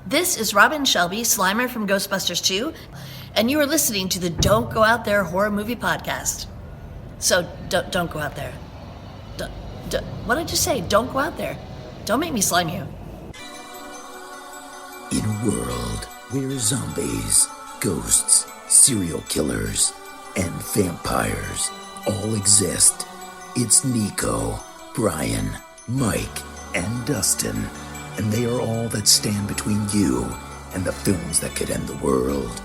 This is Robin Shelby, Slimer from Ghostbusters 2, and you are listening to the Don't Go Out There Horror Movie Podcast. So, don't go out there. What did I just say? Don't go out there. Don't make me slime you. In a world where zombies, ghosts, serial killers, and vampires all exist, it's Nico, Brian, Mike, and Dustin, and they are all that stand between you and the films that could end the world.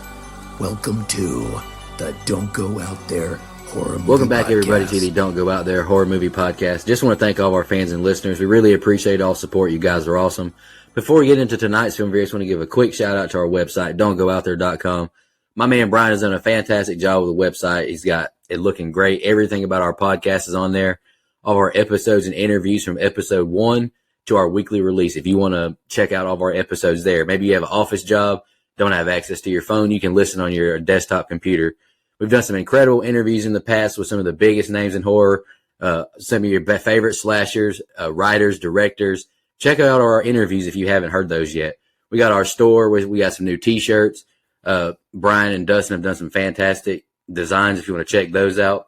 Welcome to the Don't Go Out There Horror Movie Welcome back, Podcast. everybody, to the Don't Go Out There Horror Movie Podcast. Just want to thank all of our fans and listeners. We really appreciate all support. You guys are awesome. Before we get into tonight's film review, I just want to give a quick shout out to our website, don'tgoouthere.com. My man Brian has done a fantastic job with the website. He's got it looking great. Everything about our podcast is on there. All of our episodes and interviews from episode 1 to our weekly release. If you want to check out all of our episodes there, maybe you have an office job, don't have access to your phone, you can listen on your desktop computer. We've done some incredible interviews in the past with some of the biggest names in horror, some of your favorite slashers, writers, directors. Check out our interviews if you haven't heard those yet. We got our store. We got some new T-shirts. Brian and Dustin have done some fantastic designs if you want to check those out.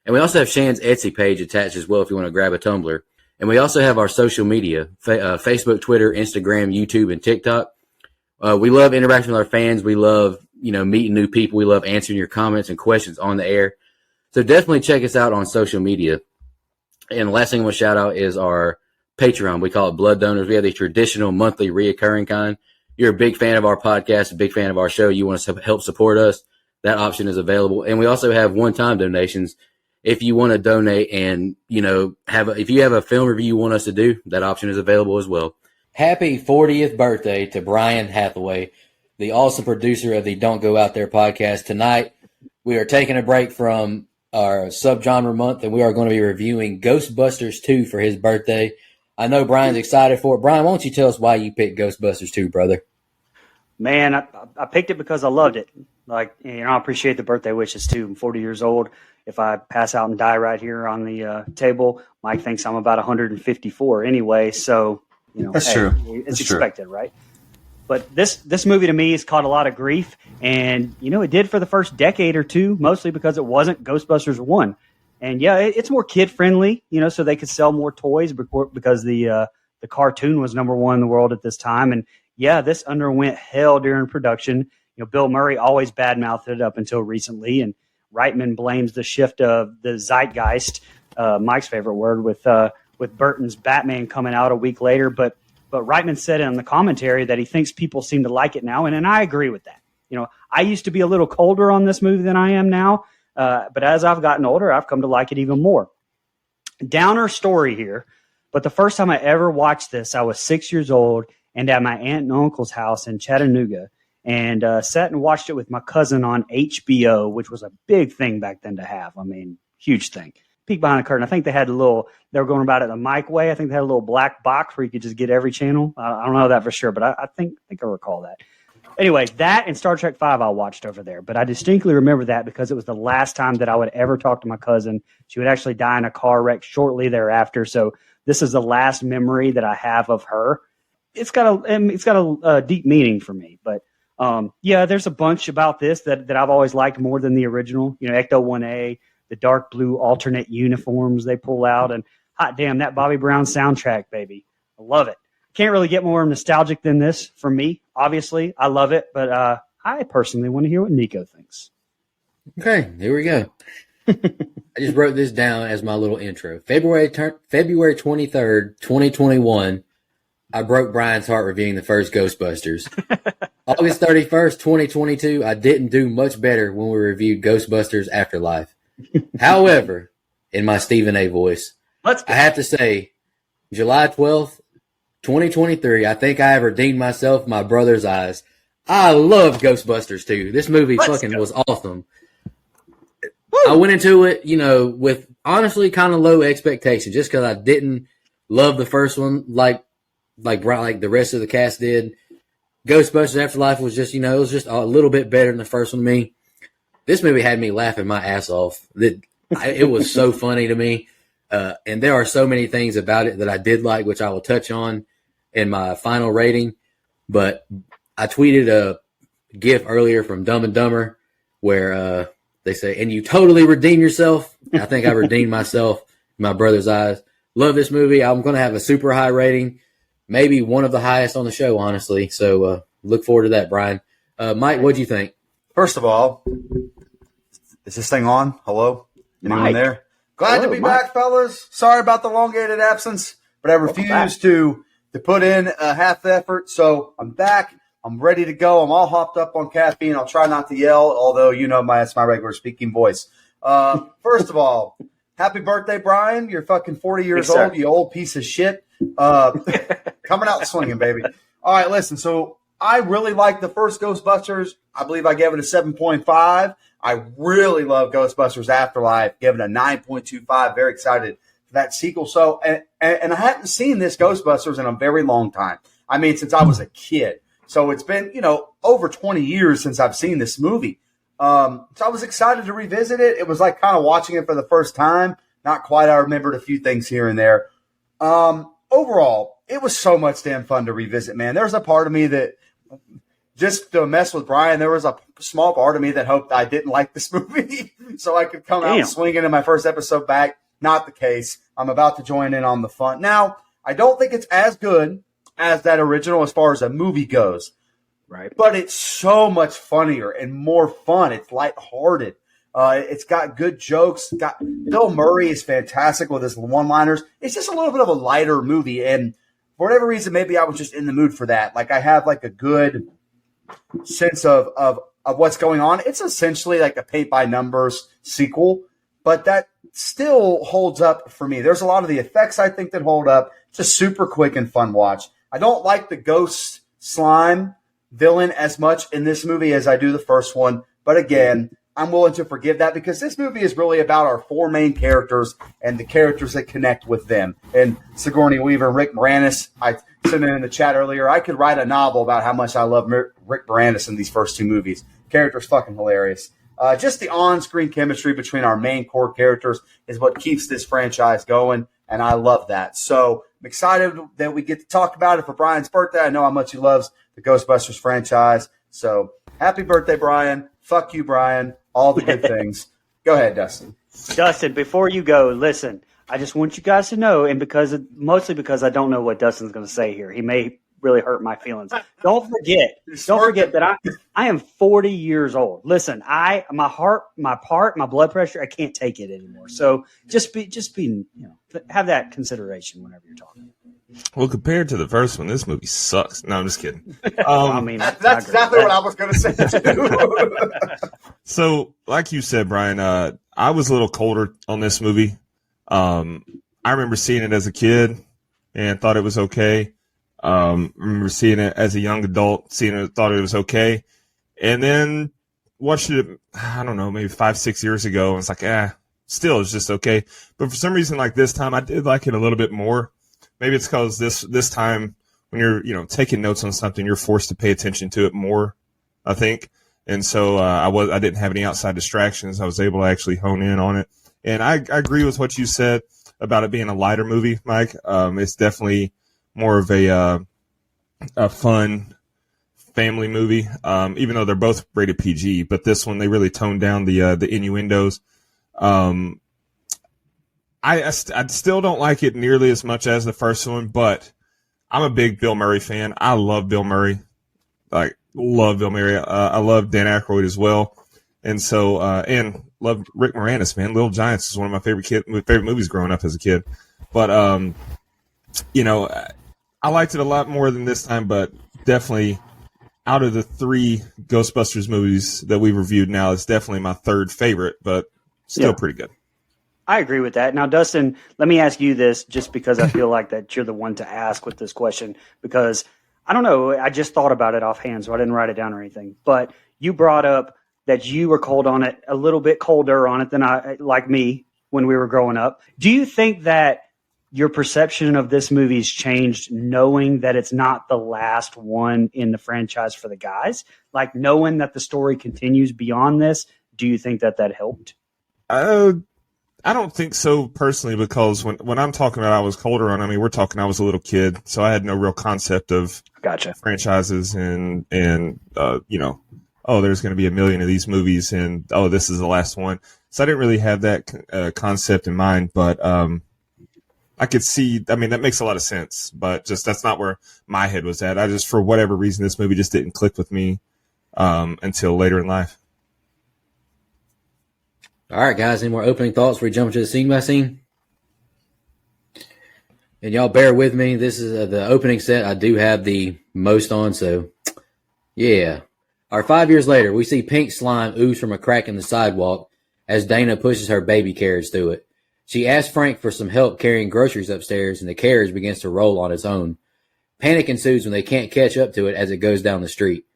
And we also have Shan's Etsy page attached as well if you want to grab a tumbler. And we also have our social media, Facebook, Twitter, Instagram, YouTube, and TikTok. We love interacting with our fans. We love, meeting new people. We love answering your comments and questions on the air. So definitely check us out on social media. And the last thing we'll shout out is our Patreon. We call it Blood Donors. We have the traditional monthly reoccurring kind. You're a big fan of our podcast, a big fan of our show. You want to help support us. That option is available. And we also have one-time donations. If you want to donate and, if you have a film review you want us to do, that option is available as well. Happy 40th birthday to Brian Hathaway, the awesome producer of the Don't Go Out There podcast. Tonight, we are taking a break from our subgenre month, and we are going to be reviewing Ghostbusters 2 for his birthday. I know Brian's excited for it. Brian, why don't you tell us why you picked Ghostbusters 2, brother? Man, I picked it because I loved it. I appreciate the birthday wishes, too. I'm 40 years old. If I pass out and die right here on the table, Mike thinks I'm about 154 anyway, so, That's true. It's expected, right? But this movie to me has caught a lot of grief, and, it did for the first decade or two, mostly because it wasn't Ghostbusters 1. And, yeah, it's more kid-friendly, so they could sell more toys because the cartoon was number one in the world at this time. And, yeah, this underwent hell during production. Bill Murray always badmouthed it up until recently, and Reitman blames the shift of the zeitgeist, Mike's favorite word, with Burton's Batman coming out a week later. But Reitman said in the commentary that he thinks people seem to like it now, and I agree with that. I used to be a little colder on this movie than I am now. But as I've gotten older, I've come to like it even more. Downer story here, but the first time I ever watched this, I was 6 years old and at my aunt and uncle's house in Chattanooga, and sat and watched it with my cousin on HBO, which was a big thing back then to have. I mean, huge thing. Peek behind the curtain. I think they were going about it the Mike way. I think they had a little black box where you could just get every channel. I don't know that for sure, but I think I recall that. Anyway, that and Star Trek V I watched over there, but I distinctly remember that because it was the last time that I would ever talk to my cousin. She would actually die in a car wreck shortly thereafter, so this is the last memory that I have of her. It's got a deep meaning for me, but there's a bunch about this that I've always liked more than the original. Ecto 1A, the dark blue alternate uniforms they pull out, and hot damn, that Bobby Brown soundtrack, baby. I love it. Can't really get more nostalgic than this for me. Obviously, I love it, but I personally want to hear what Nico thinks. Okay, here we go. I just wrote this down as my little intro. February 23rd, 2021, I broke Brian's heart reviewing the first Ghostbusters. August 31st, 2022, I didn't do much better when we reviewed Ghostbusters Afterlife. However, in my Stephen A. voice, I have to say, July 12th, 2023, I think I have redeemed myself in my brother's eyes. I love Ghostbusters 2. This movie was awesome. Woo! I went into it, with honestly kind of low expectations just because I didn't love the first one like the rest of the cast did. Ghostbusters Afterlife was just, it was just a little bit better than the first one to me. This movie had me laughing my ass off. It was so funny to me. And there are so many things about it that I did like, which I will touch on in my final rating. But I tweeted a GIF earlier from Dumb and Dumber where they say, "And you totally redeem yourself." I think I redeemed myself in my brother's eyes. Love this movie. I'm going to have a super high rating, maybe one of the highest on the show, honestly. So look forward to that, Brian. Mike, what'd you think? First of all, is this thing on? Hello? Anyone Mike. there? Glad Hello, to be Mike. back, fellas. Sorry about the elongated absence, but I refuse to put in half the effort. So I'm back. I'm ready to go. I'm all hopped up on caffeine. I'll try not to yell, although you know that's my regular speaking voice. First of all, happy birthday, Brian. You're fucking 40 years Thanks, old, sir. you old piece of shit. Coming out swinging, baby. All right, listen. So I really like the first Ghostbusters. I believe I gave it a 7.5. I really love Ghostbusters Afterlife. Gave it a 9.25. Very excited for that sequel. So, and I hadn't seen this Ghostbusters in a very long time. I mean, since I was a kid. So it's been, over 20 years since I've seen this movie. So I was excited to revisit it. It was like kind of watching it for the first time. Not quite. I remembered a few things here and there. Overall, it was so much damn fun to revisit, man. There's a part of me that just to mess with Brian, there was a small part of me that hoped I didn't like this movie so I could come out swinging in my first episode back. Not the case. I'm about to join in on the fun. Now, I don't think it's as good as that original as far as a movie goes. Right. But it's so much funnier and more fun. It's lighthearted. It's got good jokes. Bill Murray is fantastic with his one-liners. It's just a little bit of a lighter movie. And for whatever reason, maybe I was just in the mood for that. Like I have like a good sense of what's going on. It's essentially like a paint by numbers sequel, but that still holds up for me. There's a lot of the effects I think that hold up. It's a super quick and fun watch. I don't like the ghost slime villain as much in this movie as I do the first one. But again, I'm willing to forgive that because this movie is really about our four main characters and the characters that connect with them. And Sigourney Weaver and Rick Moranis, I said it in the chat earlier, I could write a novel about how much I love Rick Moranis in these first two movies. Character's fucking hilarious. Just the on-screen chemistry between our main core characters is what keeps this franchise going, and I love that. So I'm excited that we get to talk about it for Brian's birthday. I know how much he loves the Ghostbusters franchise. So happy birthday, Brian. Fuck you, Brian. All the good things. Go ahead, Dustin. Dustin, before you go, listen, I just want you guys to know, and mostly because I don't know what Dustin's going to say here. He may really hurt my feelings. Don't forget that I am 40 years old. Listen, my heart, my blood pressure, I can't take it anymore. So just be, have that consideration whenever you're talking. Well, compared to the first one, this movie sucks. No, I'm just kidding. I mean, that's exactly what I was going to say too. So, like you said, Brian, I was a little colder on this movie. I remember seeing it as a kid and thought it was okay. Remember seeing it as a young adult, thought it was okay. And then watched it, I don't know, maybe 5-6 years ago. And it's like, still it's just okay. But for some reason, like this time, I did like it a little bit more. Maybe it's because this time when you're, taking notes on something, you're forced to pay attention to it more, I think. And so I didn't have any outside distractions. I was able to actually hone in on it. And I agree with what you said about it being a lighter movie, Mike. It's definitely more of a fun family movie, even though they're both rated PG. But this one, they really toned down the innuendos. I still don't like it nearly as much as the first one, but I'm a big Bill Murray fan. I love Bill Murray. Love Bill Murray. I love Dan Aykroyd as well. And so, and love Rick Moranis, man. Little Giants is one of my favorite movies growing up as a kid. But, I liked it a lot more than this time, but definitely out of the 3 Ghostbusters movies that we've reviewed now, it's definitely my third favorite, but still pretty good. I agree with that. Now, Dustin, let me ask you this just because I feel like that you're the one to ask with this question because I don't know. I just thought about it offhand, so I didn't write it down or anything. But you brought up that you were cold on it, a little bit colder on it than like me when we were growing up. Do you think that your perception of this movie's changed knowing that it's not the last one in the franchise for the guys? Like knowing that the story continues beyond this, do you think that helped? I don't think so personally, because when I'm talking about I was colder on, I mean, we're talking I was a little kid, so I had no real concept of Gotcha. franchises and you know, oh, there's going to be a million of these movies, and oh, this is the last one. So I didn't really have that concept in mind, but I could see. I mean, that makes a lot of sense, but just that's not where my head was at. I just, for whatever reason, this movie just didn't click with me until later in life. All right, guys, any more opening thoughts before we jump into the scene by scene? And y'all bear with me. This is the opening set. I do have the most on, so yeah. All right, 5 years later, we see pink slime ooze from a crack in the sidewalk as Dana pushes her baby carriage through it. She asks Frank for some help carrying groceries upstairs, and the carriage begins to roll on its own. Panic ensues when they can't catch up to it as it goes down the street.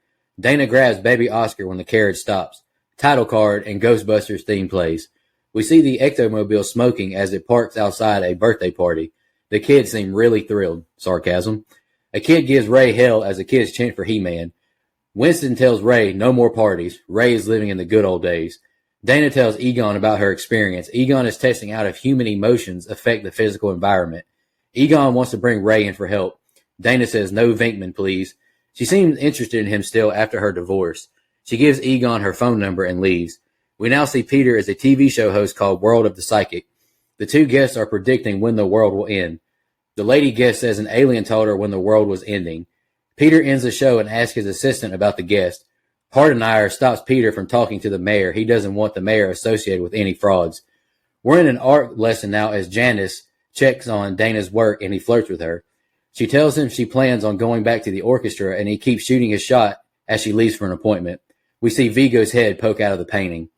Dana grabs baby Oscar when the carriage stops. Title card and Ghostbusters theme plays. We see the Ectomobile smoking as it parks outside a birthday party. The kids seem really thrilled. Sarcasm. A kid gives Ray hell as the kids chant for He-Man. Winston tells Ray no more parties. Ray is living in the good old days. Dana tells Egon about her experience. Egon is testing out if human emotions affect the physical environment. Egon wants to bring Ray in for help. Dana says, no Venkman, please. She seems interested in him still after her divorce. She gives Egon her phone number and leaves. We now see Peter as a TV show host called World of the Psychic. The two guests are predicting when the world will end. The lady guest says an alien told her when the world was ending. Peter ends the show and asks his assistant about the guest. Hardenire stops Peter from talking to the mayor. He doesn't want the mayor associated with any frauds. We're in an art lesson now as Janice checks on Dana's work and he flirts with her. She tells him she plans on going back to the orchestra and he keeps shooting his shot as she leaves for an appointment. We see Vigo's head poke out of the painting.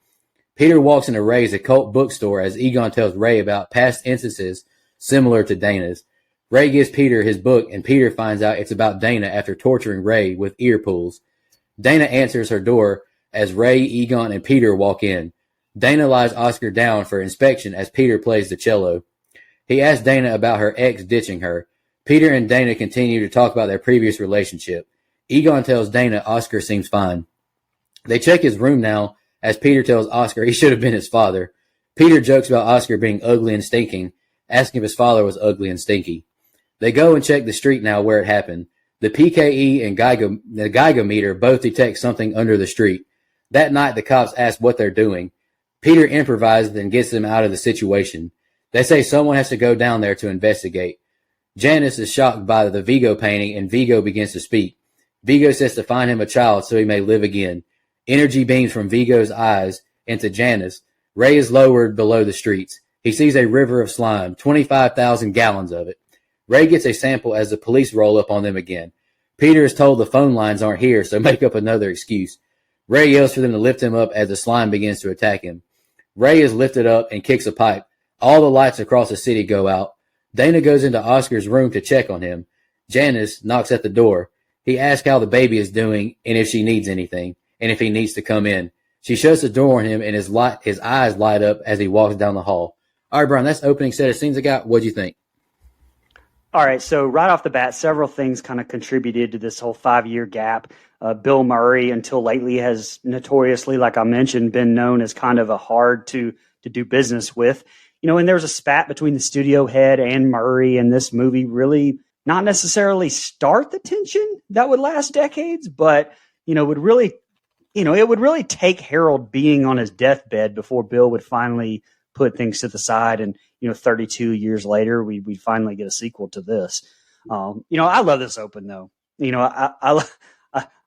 Peter walks into Ray's occult bookstore as Egon tells Ray about past instances similar to Dana's. Ray gives Peter his book and Peter finds out it's about Dana after torturing Ray with ear pulls. Dana answers her door as Ray, Egon, and Peter walk in. Dana lies Oscar down for inspection as Peter plays the cello. He asks Dana about her ex ditching her. Peter and Dana continue to talk about their previous relationship. Egon tells Dana Oscar seems fine. They check his room now as Peter tells Oscar he should have been his father. Peter jokes about Oscar being ugly and stinking, asking if his father was ugly and stinky. They go and check the street now where it happened. The PKE and the Geigometer both detect something under the street. That night, the cops ask what they're doing. Peter improvises and gets them out of the situation. They say someone has to go down there to investigate. Janice is shocked by the Vigo painting, and Vigo begins to speak. Vigo says to find him a child so he may live again. Energy beams from Vigo's eyes into Janice. Ray is lowered below the streets. He sees a river of slime, 25,000 gallons of it. Ray gets a sample as the police roll up on them again. Peter is told the phone lines aren't here, so make up another excuse. Ray yells for them to lift him up as the slime begins to attack him. Ray is lifted up and kicks a pipe. All the lights across the city go out. Dana goes into Oscar's room to check on him. Janice knocks at the door. He asks how the baby is doing and if she needs anything, and if he needs to come in. She shuts the door on him, and his eyes light up as he walks down the hall. All right, Brian, that's the opening set of scenes I got. What'd you think? All right, so right off the bat, several things kind of contributed to this whole 5-year gap. Bill Murray, until lately, has notoriously, like I mentioned, been known as kind of a hard to do business with. And there was a spat between the studio head and Murray, and this movie really not necessarily start the tension that would last decades, but would really, it would really take Harold being on his deathbed before Bill would finally put things to the side. And 32 years later, we finally get a sequel to this. I love this open though. I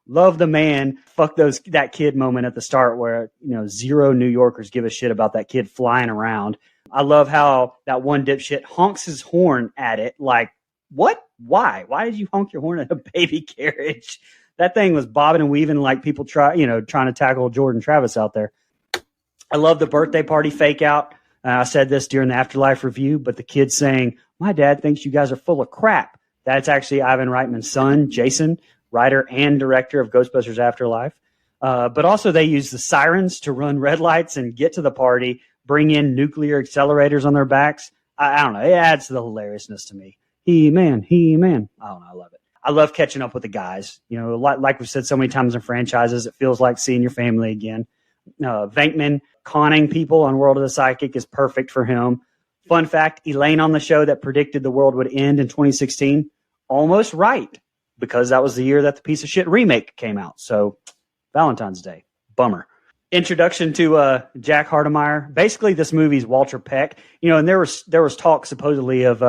love the man. Fuck that kid moment at the start where zero New Yorkers give a shit about that kid flying around. I love how that one dipshit honks his horn at it. Like, what? Why? Why did you honk your horn at a baby carriage? That thing was bobbing and weaving like people trying to tackle Jordan Travis out there. I love the birthday party fake out. I said this during the Afterlife review, but the kid saying, "My dad thinks you guys are full of crap." That's actually Ivan Reitman's son, Jason, writer and director of Ghostbusters Afterlife. But also they use the sirens to run red lights and get to the party, bring in nuclear accelerators on their backs. I don't know. It adds to the hilariousness to me. He-Man. I don't know. I love it. I love catching up with the guys. Like we've said so many times in franchises, it feels like seeing your family again. Venkman, conning people on World of the Psychic is perfect for him. Fun fact, Elaine on the show that predicted the world would end in 2016, almost right, because that was the year that the piece of shit remake came out. So Valentine's Day, bummer. Introduction to Jack Hardemeyer. Basically, this movie's Walter Peck. And there was talk supposedly of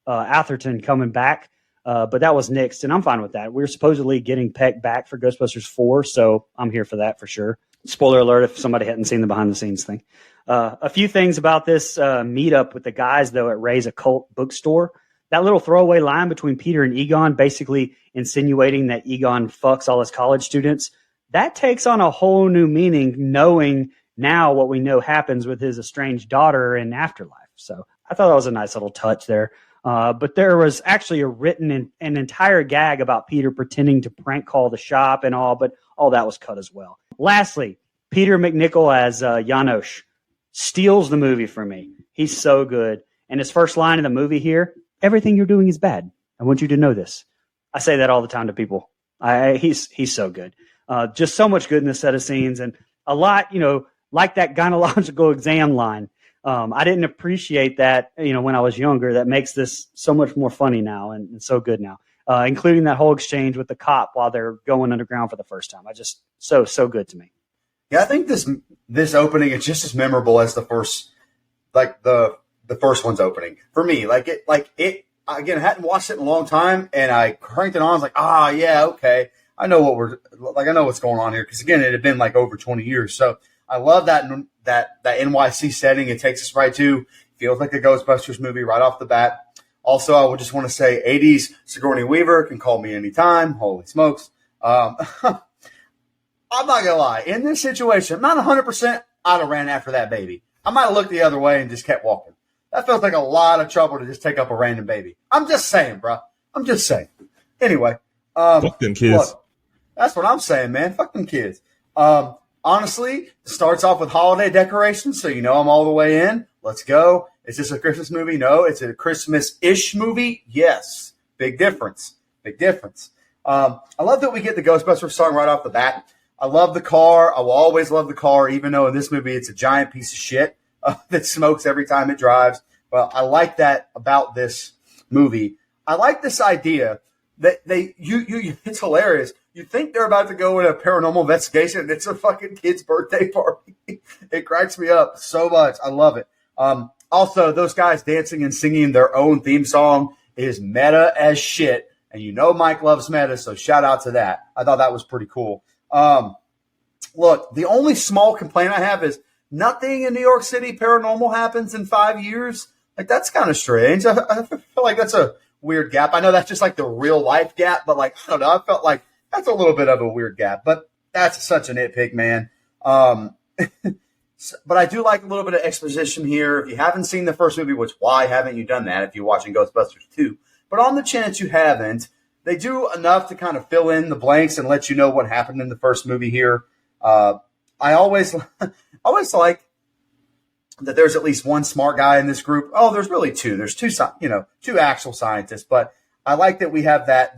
Atherton coming back, but that was nixed, and I'm fine with that. We're supposedly getting Peck back for Ghostbusters 4, so I'm here for that for sure. Spoiler alert if somebody hadn't seen the behind-the-scenes thing. A few things about this meetup with the guys, though, at Ray's Occult Bookstore. That little throwaway line between Peter and Egon, basically insinuating that Egon fucks all his college students, that takes on a whole new meaning, knowing now what we know happens with his estranged daughter in Afterlife. So I thought that was a nice little touch there. But there was actually an entire gag about Peter pretending to prank call the shop and all, but all that was cut as well. Lastly, Peter McNichol as Janosch steals the movie for me. He's so good. And his first line in the movie here, everything you're doing is bad. I want you to know this. I say that all the time to people. He's so good. Just so much good in this set of scenes, and a lot, like that gynecological exam line. I didn't appreciate that, when I was younger. That makes this so much more funny now and so good now, including that whole exchange with the cop while they're going underground for the first time. I just so good to me. Yeah, I think this opening is just as memorable as the first, like the first one's opening for me. Like it again. I hadn't watched it in a long time, and I cranked it on. I was like, yeah, okay. I know what's going on here, because again, it had been like over 20 years. So I love that NYC setting. It takes us right to, feels like a Ghostbusters movie right off the bat. Also, I would just want to say 80s Sigourney Weaver can call me anytime. Holy smokes. I'm not going to lie. In this situation, I'm not 100%. I'd have ran after that baby. I might have looked the other way and just kept walking. That feels like a lot of trouble to just take up a random baby. I'm just saying, bro. I'm just saying. Anyway. Fuck them kids. Look, that's what I'm saying, man. Fuck them kids. Honestly, it starts off with holiday decorations, so I'm all the way in. Let's go. Is this a Christmas movie? No. It's a Christmas-ish movie? Yes. Big difference. Big difference. I love that we get the Ghostbusters song right off the bat. I love the car. I will always love the car, even though in this movie it's a giant piece of shit that smokes every time it drives. Well, I like that about this movie. I like this idea that it's hilarious. You think they're about to go in a paranormal investigation, and it's a fucking kid's birthday party. It cracks me up so much. I love it. Also, those guys dancing and singing their own theme song is meta as shit. And Mike loves meta, so shout out to that. I thought that was pretty cool. Look, the only small complaint I have is nothing in New York City paranormal happens in 5 years. Like, that's kind of strange. I feel like that's a weird gap. I know that's just like the real life gap, but I don't know. I felt like that's a little bit of a weird gap, but that's such a nitpick, man. But I do like a little bit of exposition here. If you haven't seen the first movie, which why haven't you done that if you're watching Ghostbusters 2? But on the chance you haven't, they do enough to kind of fill in the blanks and let you know what happened in the first movie here. I always like that there's at least one smart guy in this group. Oh, there's really two. There's two actual scientists, but I like that we have that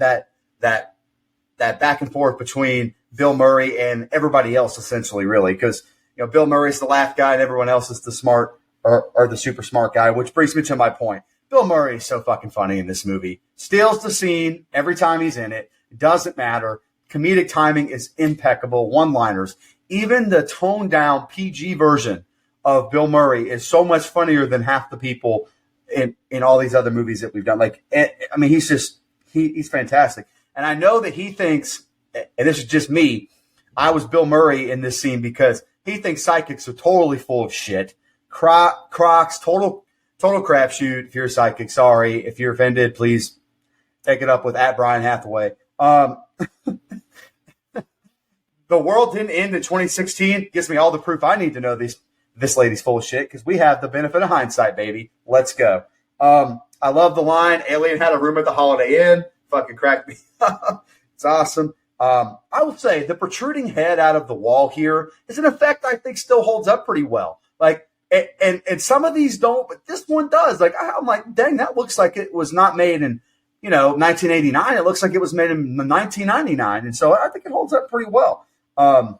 back and forth between Bill Murray and everybody else, essentially, really, because Bill Murray's the laugh guy and everyone else is the smart or the super smart guy, which brings me to my point. Bill Murray is so fucking funny in this movie. Steals the scene every time he's in it. It doesn't matter. Comedic timing is impeccable. One-liners. Even the toned-down PG version of Bill Murray is so much funnier than half the people in all these other movies that we've done. He's fantastic. And I know that he thinks, and this is just me, I was Bill Murray in this scene because he thinks psychics are totally full of shit. Crocs, total crapshoot. If you're a psychic, sorry. If you're offended, please take it up with @Brian Hathaway. The world didn't end in 2016. Gives me all the proof I need to know this lady's full of shit because we have the benefit of hindsight, baby. Let's go. I love the line, Alien had a room at the Holiday Inn. Fucking cracked me up. It's awesome. I would say the protruding head out of the wall here is an effect I think still holds up pretty well. And some of these don't, but this one does. I'm like, dang, that looks like it was not made in, 1989. It looks like it was made in 1999. And so I think it holds up pretty well. And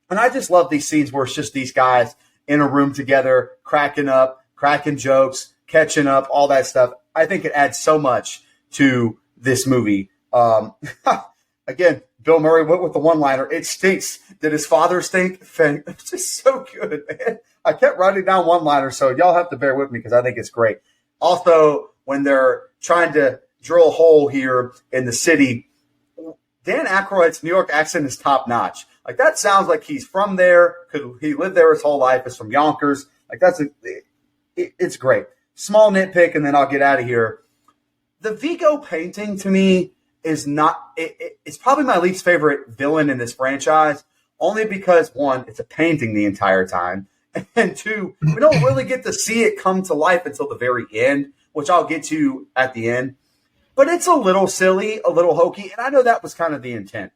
I just love these scenes where it's just these guys in a room together, cracking up, cracking jokes, catching up, all that stuff. I think it adds so much to this movie. Again, Bill Murray went with the one-liner, "It stinks. Did his father stink?" It's just so good, man. I kept writing down one-liners, so y'all have to bear with me because I think it's great. Also, when they're trying to drill a hole here in the city, Dan Aykroyd's New York accent is top-notch. Like, that sounds like he's from there. He lived there his whole life. Is from Yonkers. Like, it's great. Small nitpick, and then I'll get out of here. The Vigo painting, to me, is not it's probably my least favorite villain in this franchise, only because, one, it's a painting the entire time, and two, we don't really get to see it come to life until the very end, which I'll get to at the end. But it's a little silly, a little hokey, and I know that was kind of the intent.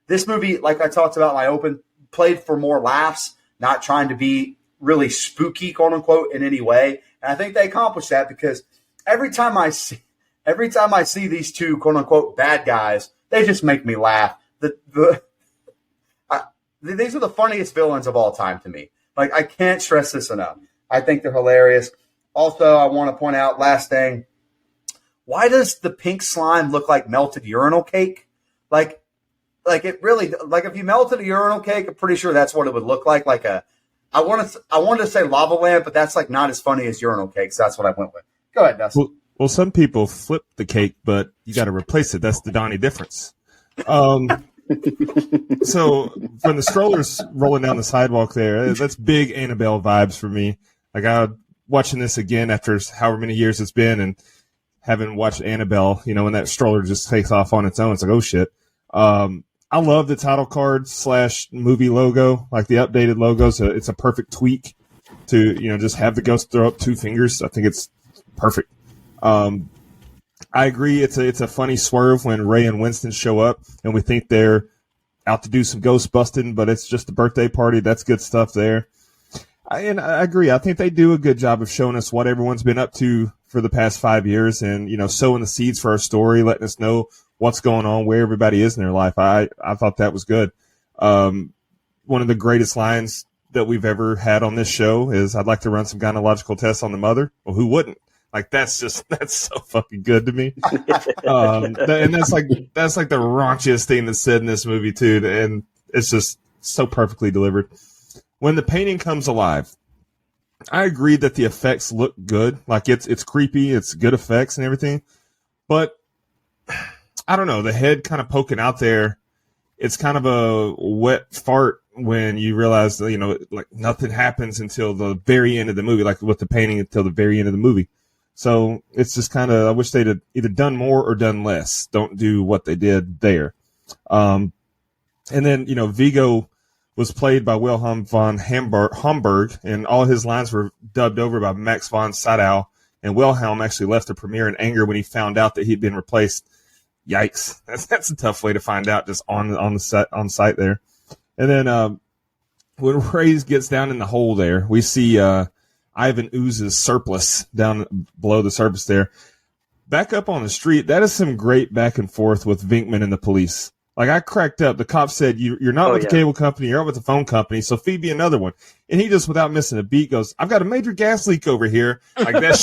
This movie, like I talked about in my open, played for more laughs, not trying to be really spooky, quote unquote, in any way. And I think they accomplished that because every time I see these two, quote unquote, bad guys, they just make me laugh. These are the funniest villains of all time to me. Like, I can't stress this enough. I think they're hilarious. Also, I want to point out, last thing, why does the pink slime look like melted urinal cake? Like it really, like, if you melted a urinal cake, I'm pretty sure that's what it would look like. I wanted to say lava lamp, but that's like not as funny as urinal cake. So that's what I went with. Go ahead, Dustin. Well, some people flip the cake, but you got to replace it. That's the Donnie difference. So when the stroller's rolling down the sidewalk there, that's big Annabelle vibes for me. Like, I'm watching this again after however many years it's been, and having watched Annabelle, when that stroller just takes off on its own, it's like, oh shit. I love the title card / movie logo, like the updated logo. So it's a perfect tweak to, just have the ghost throw up 2 fingers. I think it's perfect. I agree. It's a funny swerve when Ray and Winston show up and we think they're out to do some ghost busting, but it's just a birthday party. That's good stuff there. And I agree. I think they do a good job of showing us what everyone's been up to for the past 5 years and, sowing the seeds for our story, letting us know what's going on, where everybody is in their life. I thought that was good. One of the greatest lines that we've ever had on this show is, "I'd like to run some gynecological tests on the mother." Well, who wouldn't? Like, that's so fucking good to me. And that's like the raunchiest thing that's said in this movie too. And it's just so perfectly delivered. When the painting comes alive, I agree that the effects look good. Like, it's creepy. It's good effects and everything, but I don't know, the head kind of poking out there, it's kind of a wet fart when you realize that, like, nothing happens until the very end of the movie, like with the painting until the very end of the movie. So it's just kind of, I wish they'd have either done more or done less. Don't do what they did there. And then, Vigo was played by Wilhelm von Homburg, and all his lines were dubbed over by Max von Sydow. And Wilhelm actually left the premiere in anger when he found out that he'd been replaced. Yikes! That's a tough way to find out just on site there. And then when Ray gets down in the hole there, we see Ivan Ooze's surplus down below the surface there. Back up on the street, that is some great back and forth with Vinkman and the police. Like, I cracked up. The cop said, "You're not with the cable company, you're not with the phone company, so feed me another one." And he just, without missing a beat, goes, "I've got a major gas leak over here." Like, that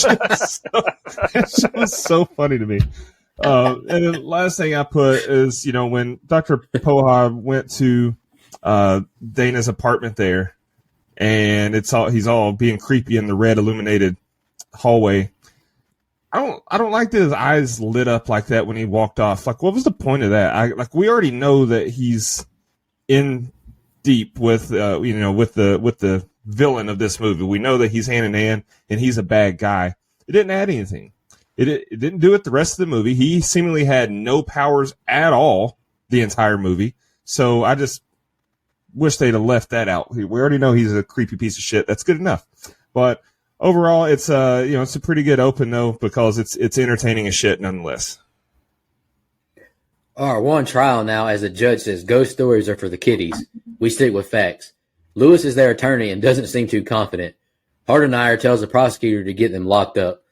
shit was so funny to me. And then last thing I put is, when Dr. Poha went to Dana's apartment there, and he's all being creepy in the red illuminated hallway. I don't like that his eyes lit up like that when he walked off. Like, what was the point of that? We already know that he's in deep with with the villain of this movie. We know that he's hand in hand and he's a bad guy. It didn't add anything. It didn't do it the rest of the movie. He seemingly had no powers at all the entire movie. So I just wish they'd have left that out. We already know he's a creepy piece of shit. That's good enough. But overall, it's it's a pretty good open though, because it's entertaining as shit nonetheless. All right, we're on trial now as the judge says ghost stories are for the kiddies. We stick with facts. Lewis is their attorney and doesn't seem too confident. Hardenmeyer tells the prosecutor to get them locked up.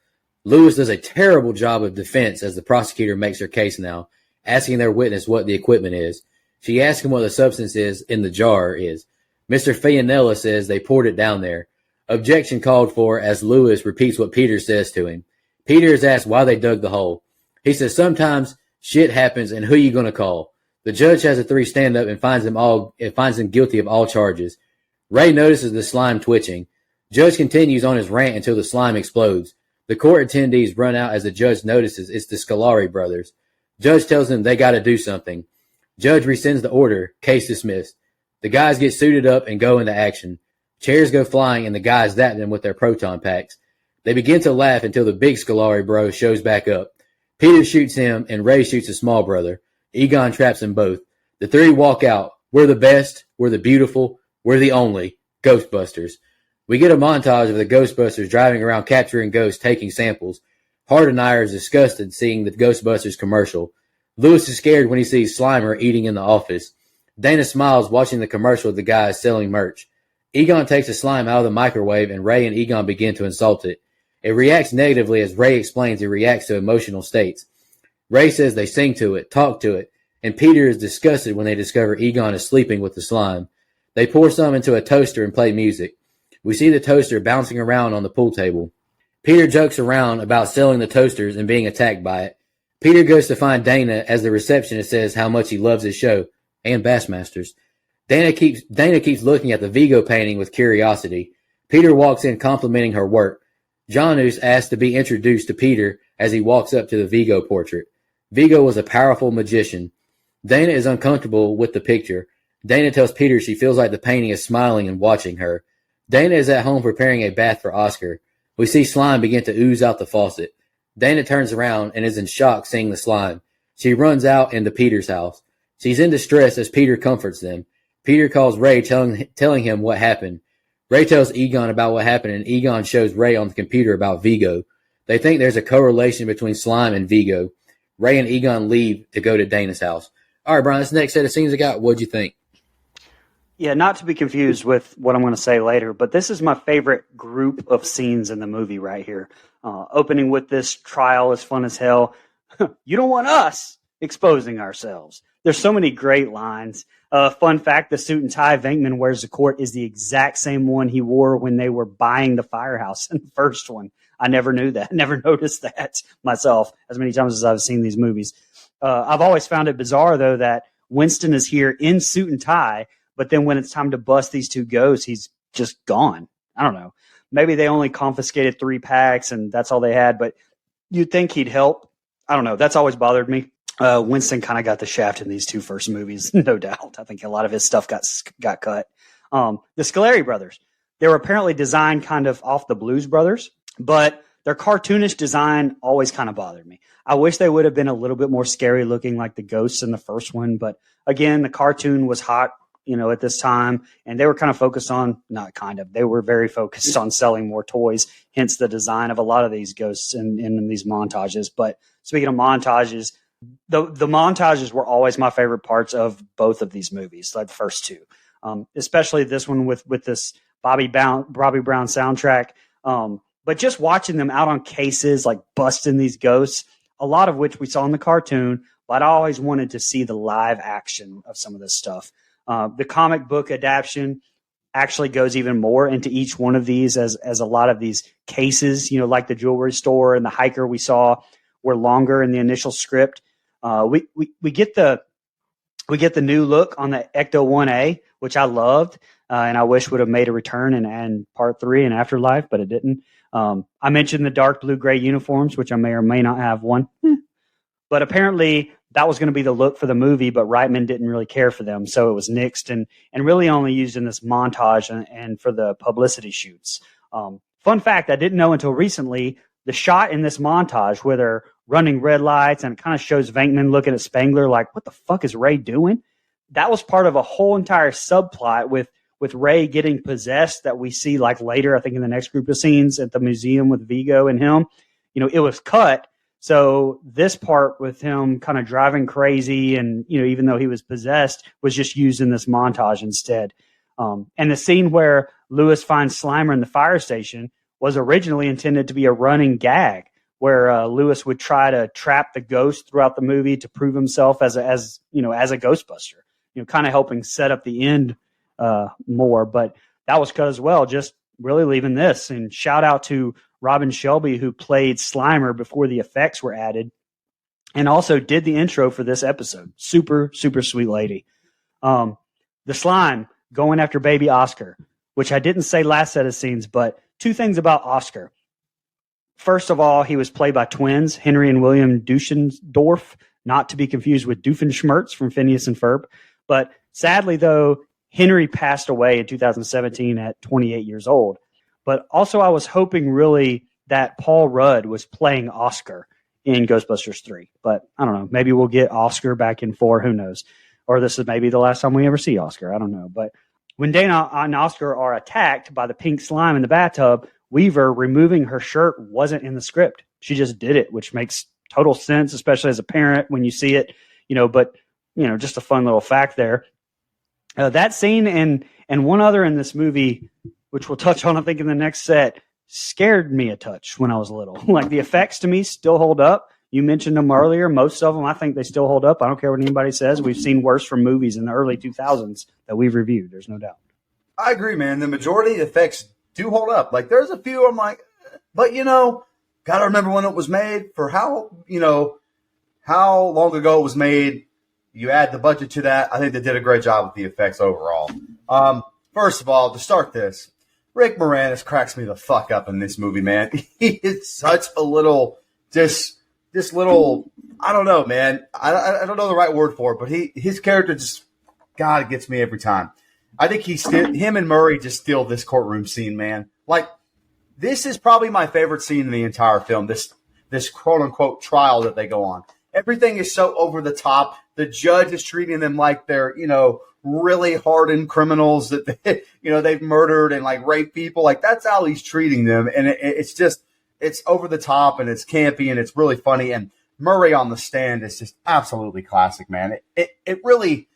Lewis does a terrible job of defense as the prosecutor makes her case now, asking their witness what the equipment is. She asks him what the substance is in the jar is. Mr. Fianella says they poured it down there. Objection called for as Lewis repeats what Peter says to him. Peter is asked why they dug the hole. He says sometimes shit happens and who you gonna call? The judge has the three stand up and finds them guilty of all charges. Ray notices the slime twitching. Judge continues on his rant until the slime explodes. The court attendees run out as the judge notices it's the Scolari brothers. Judge tells them they gotta do something. Judge rescinds the order. Case dismissed. The guys get suited up and go into action. Chairs go flying and the guys zap them with their proton packs. They begin to laugh until the big Scolari bro shows back up. Peter shoots him and Ray shoots his small brother. Egon traps them both. The three walk out. We're the best. We're the beautiful. We're the only. Ghostbusters. We get a montage of the Ghostbusters driving around capturing ghosts, taking samples. Hart and I are disgusted seeing the Ghostbusters commercial. Lewis is scared when he sees Slimer eating in the office. Dana smiles watching the commercial of the guys selling merch. Egon takes the slime out of the microwave and Ray and Egon begin to insult it. It reacts negatively as Ray explains it reacts to emotional states. Ray says they sing to it, talk to it, and Peter is disgusted when they discover Egon is sleeping with the slime. They pour some into a toaster and play music. We see the toaster bouncing around on the pool table. Peter jokes around about selling the toasters and being attacked by it. Peter goes to find Dana as the receptionist says how much he loves his show and Bassmasters. Dana keeps looking at the Vigo painting with curiosity. Peter walks in complimenting her work. Janus asks to be introduced to Peter as he walks up to the Vigo portrait. Vigo was a powerful magician. Dana is uncomfortable with the picture. Dana tells Peter she feels like the painting is smiling and watching her. Dana is at home preparing a bath for Oscar. We see slime begin to ooze out the faucet. Dana turns around and is in shock seeing the slime. She runs out into Peter's house. She's in distress as Peter comforts them. Peter calls Ray, telling him what happened. Ray tells Egon about what happened, and Egon shows Ray on the computer about Vigo. They think there's a correlation between slime and Vigo. Ray and Egon leave to go to Dana's house. All right, Brian, this next set of scenes I got, what'd you think? Yeah, not to be confused with what I'm going to say later, but this is my favorite group of scenes in the movie right here. Opening with this trial is fun as hell. You don't want us exposing ourselves. There's so many great lines. Fun fact, the suit and tie Venkman wears to court is the exact same one he wore when they were buying the firehouse in the first one. I never knew that. Never noticed that myself as many times as I've seen these movies. I've always found it bizarre, though, that Winston is here in suit and tie, but then when it's time to bust these two ghosts, he's just gone. I don't know. Maybe they only confiscated 3 packs and that's all they had, but you'd think he'd help. I don't know. That's always bothered me. Winston kind of got the shaft in these 2 first movies, no doubt. I think a lot of his stuff got cut. The Scolari brothers, they were apparently designed kind of off the Blues Brothers, but their cartoonish design always kind of bothered me. I wish they would have been a little bit more scary looking like the ghosts in the first one, but again, the cartoon was hot, at this time, and they were kind of focused on, they were very focused on selling more toys, hence the design of a lot of these ghosts in these montages. But speaking of montages, the montages were always my favorite parts of both of these movies, like the first 2, especially this one with this Bobby Brown soundtrack. But just watching them out on cases, like busting these ghosts, a lot of which we saw in the cartoon, but I always wanted to see the live action of some of this stuff. The comic book adaptation actually goes even more into each one of these as a lot of these cases, like the jewelry store and the hiker we saw were longer in the initial script. We get the new look on the Ecto 1A, which I loved, and I wish would have made a return in part 3 and Afterlife, but it didn't. I mentioned the dark blue gray uniforms, which I may or may not have one, but apparently that was going to be the look for the movie, but Reitman didn't really care for them, so it was nixed and really only used in this montage and for the publicity shoots. Fun fact, I didn't know until recently, the shot in this montage where they're running red lights and it kind of shows Venkman looking at Spangler like, what the fuck is Ray doing? That was part of a whole entire subplot with Ray getting possessed that we see like later, I think in the next group of scenes at the museum with Vigo and him. It was cut. So this part with him kind of driving crazy and, even though he was possessed, was just used in this montage instead. And the scene where Lewis finds Slimer in the fire station was originally intended to be a running gag where Lewis would try to trap the ghost throughout the movie to prove himself as a Ghostbuster, kind of helping set up the end more, but that was cut as well. Just really leaving this. And shout out to Robin Shelby, who played Slimer before the effects were added, and also did the intro for this episode. Super, super sweet lady. The slime going after baby Oscar, which I didn't say last set of scenes, but two things about Oscar. First of all, he was played by twins, Henry and William Duschendorf, not to be confused with Doofenshmirtz from Phineas and Ferb. But sadly, though, Henry passed away in 2017 at 28 years old. But also, I was hoping really that Paul Rudd was playing Oscar in Ghostbusters 3. But I don't know. Maybe we'll get Oscar back in 4. Who knows? Or this is maybe the last time we ever see Oscar. I don't know. But when Dana and Oscar are attacked by the pink slime in the bathtub, Weaver removing her shirt wasn't in the script. She just did it, which makes total sense, especially as a parent when you see it. But just a fun little fact there. That scene and one other in this movie, which we'll touch on, I think, in the next set, scared me a touch when I was little. Like, the effects to me still hold up. You mentioned them earlier. Most of them, I think they still hold up. I don't care what anybody says. We've seen worse from movies in the early 2000s that we've reviewed. There's no doubt. I agree, man. The majority of the effects do hold up. Like, there's a few I'm like, but got to remember when it was made, for how long ago it was made. You add the budget to that. I think they did a great job with the effects overall. First of all, to start this, Rick Moranis cracks me the fuck up in this movie, man. He is such a little, this little, I don't know, man. I don't know the right word for it, but his character just, God, it gets me every time. I think him and Murray just steal this courtroom scene, man. Like, this is probably my favorite scene in the entire film, this quote-unquote trial that they go on. Everything is so over the top. The judge is treating them like they're, really hardened criminals that they've murdered and like raped people. Like, that's how he's treating them. And it's over the top and it's campy and it's really funny. And Murray on the stand is just absolutely classic, man. It really,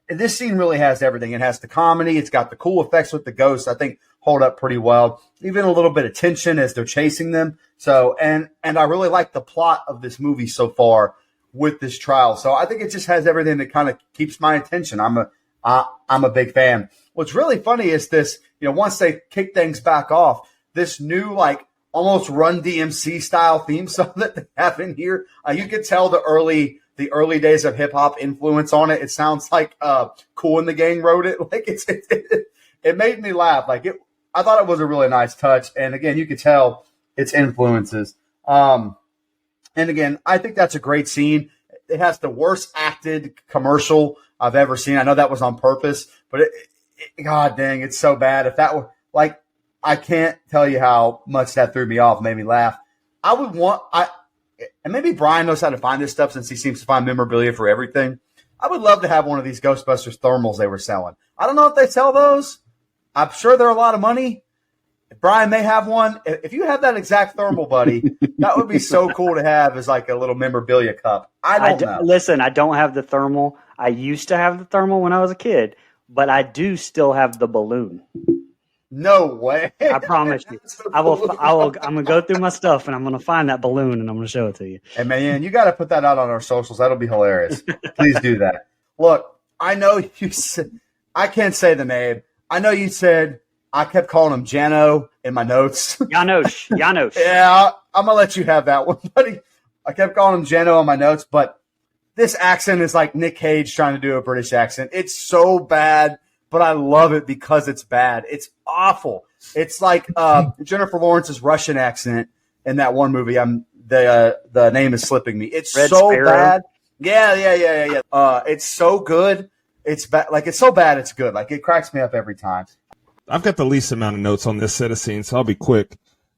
this scene really has everything. It has the comedy. It's got the cool effects with the ghosts, I think, hold up pretty well. Even a little bit of tension as they're chasing them. So, and I really like the plot of this movie so far with this trial. So I think it just has everything that kind of keeps my attention. I'm a big fan. What's really funny is this, once they kick things back off, this new, like, almost Run DMC style theme song that they have in here. You could tell the early days of hip hop influence on it. It sounds like Kool and the Gang wrote it. Like, it made me laugh. Like, I thought it was a really nice touch. And again, you could tell its influences. And again, I think that's a great scene. It has the worst acted commercial I've ever seen. I know that was on purpose, but God dang, it's so bad. If that were, like, I can't tell you how much that threw me off, made me laugh. And maybe Brian knows how to find this stuff since he seems to find memorabilia for everything. I would love to have one of these Ghostbusters thermals they were selling. I don't know if they sell those. I'm sure they're a lot of money. Brian may have one. If you have that exact thermal, buddy, that would be so cool to have as like a little memorabilia cup. I don't know. Listen, I don't have the thermal. I used to have the thermal when I was a kid, but I do still have the balloon. No way. I promise you. I'm going to go through my stuff and I'm going to find that balloon and I'm going to show it to you. Hey, man, you got to put that out on our socials. That'll be hilarious. Please do that. Look, I know you said, I can't say the name. I know you said, I kept calling him Jano in my notes. Janosch. Yeah, I'm going to let you have that one, buddy. I kept calling him Jano in my notes, but this accent is like Nick Cage trying to do a British accent. It's so bad, but I love it because it's bad. It's awful. It's like Jennifer Lawrence's Russian accent in that one movie. The name is slipping me. It's Red so Sparrow. Bad. Yeah. It's so good. It's bad. Like, it's so bad, it's good. Like, it cracks me up every time. I've got the least amount of notes on this set of scenes, so I'll be quick.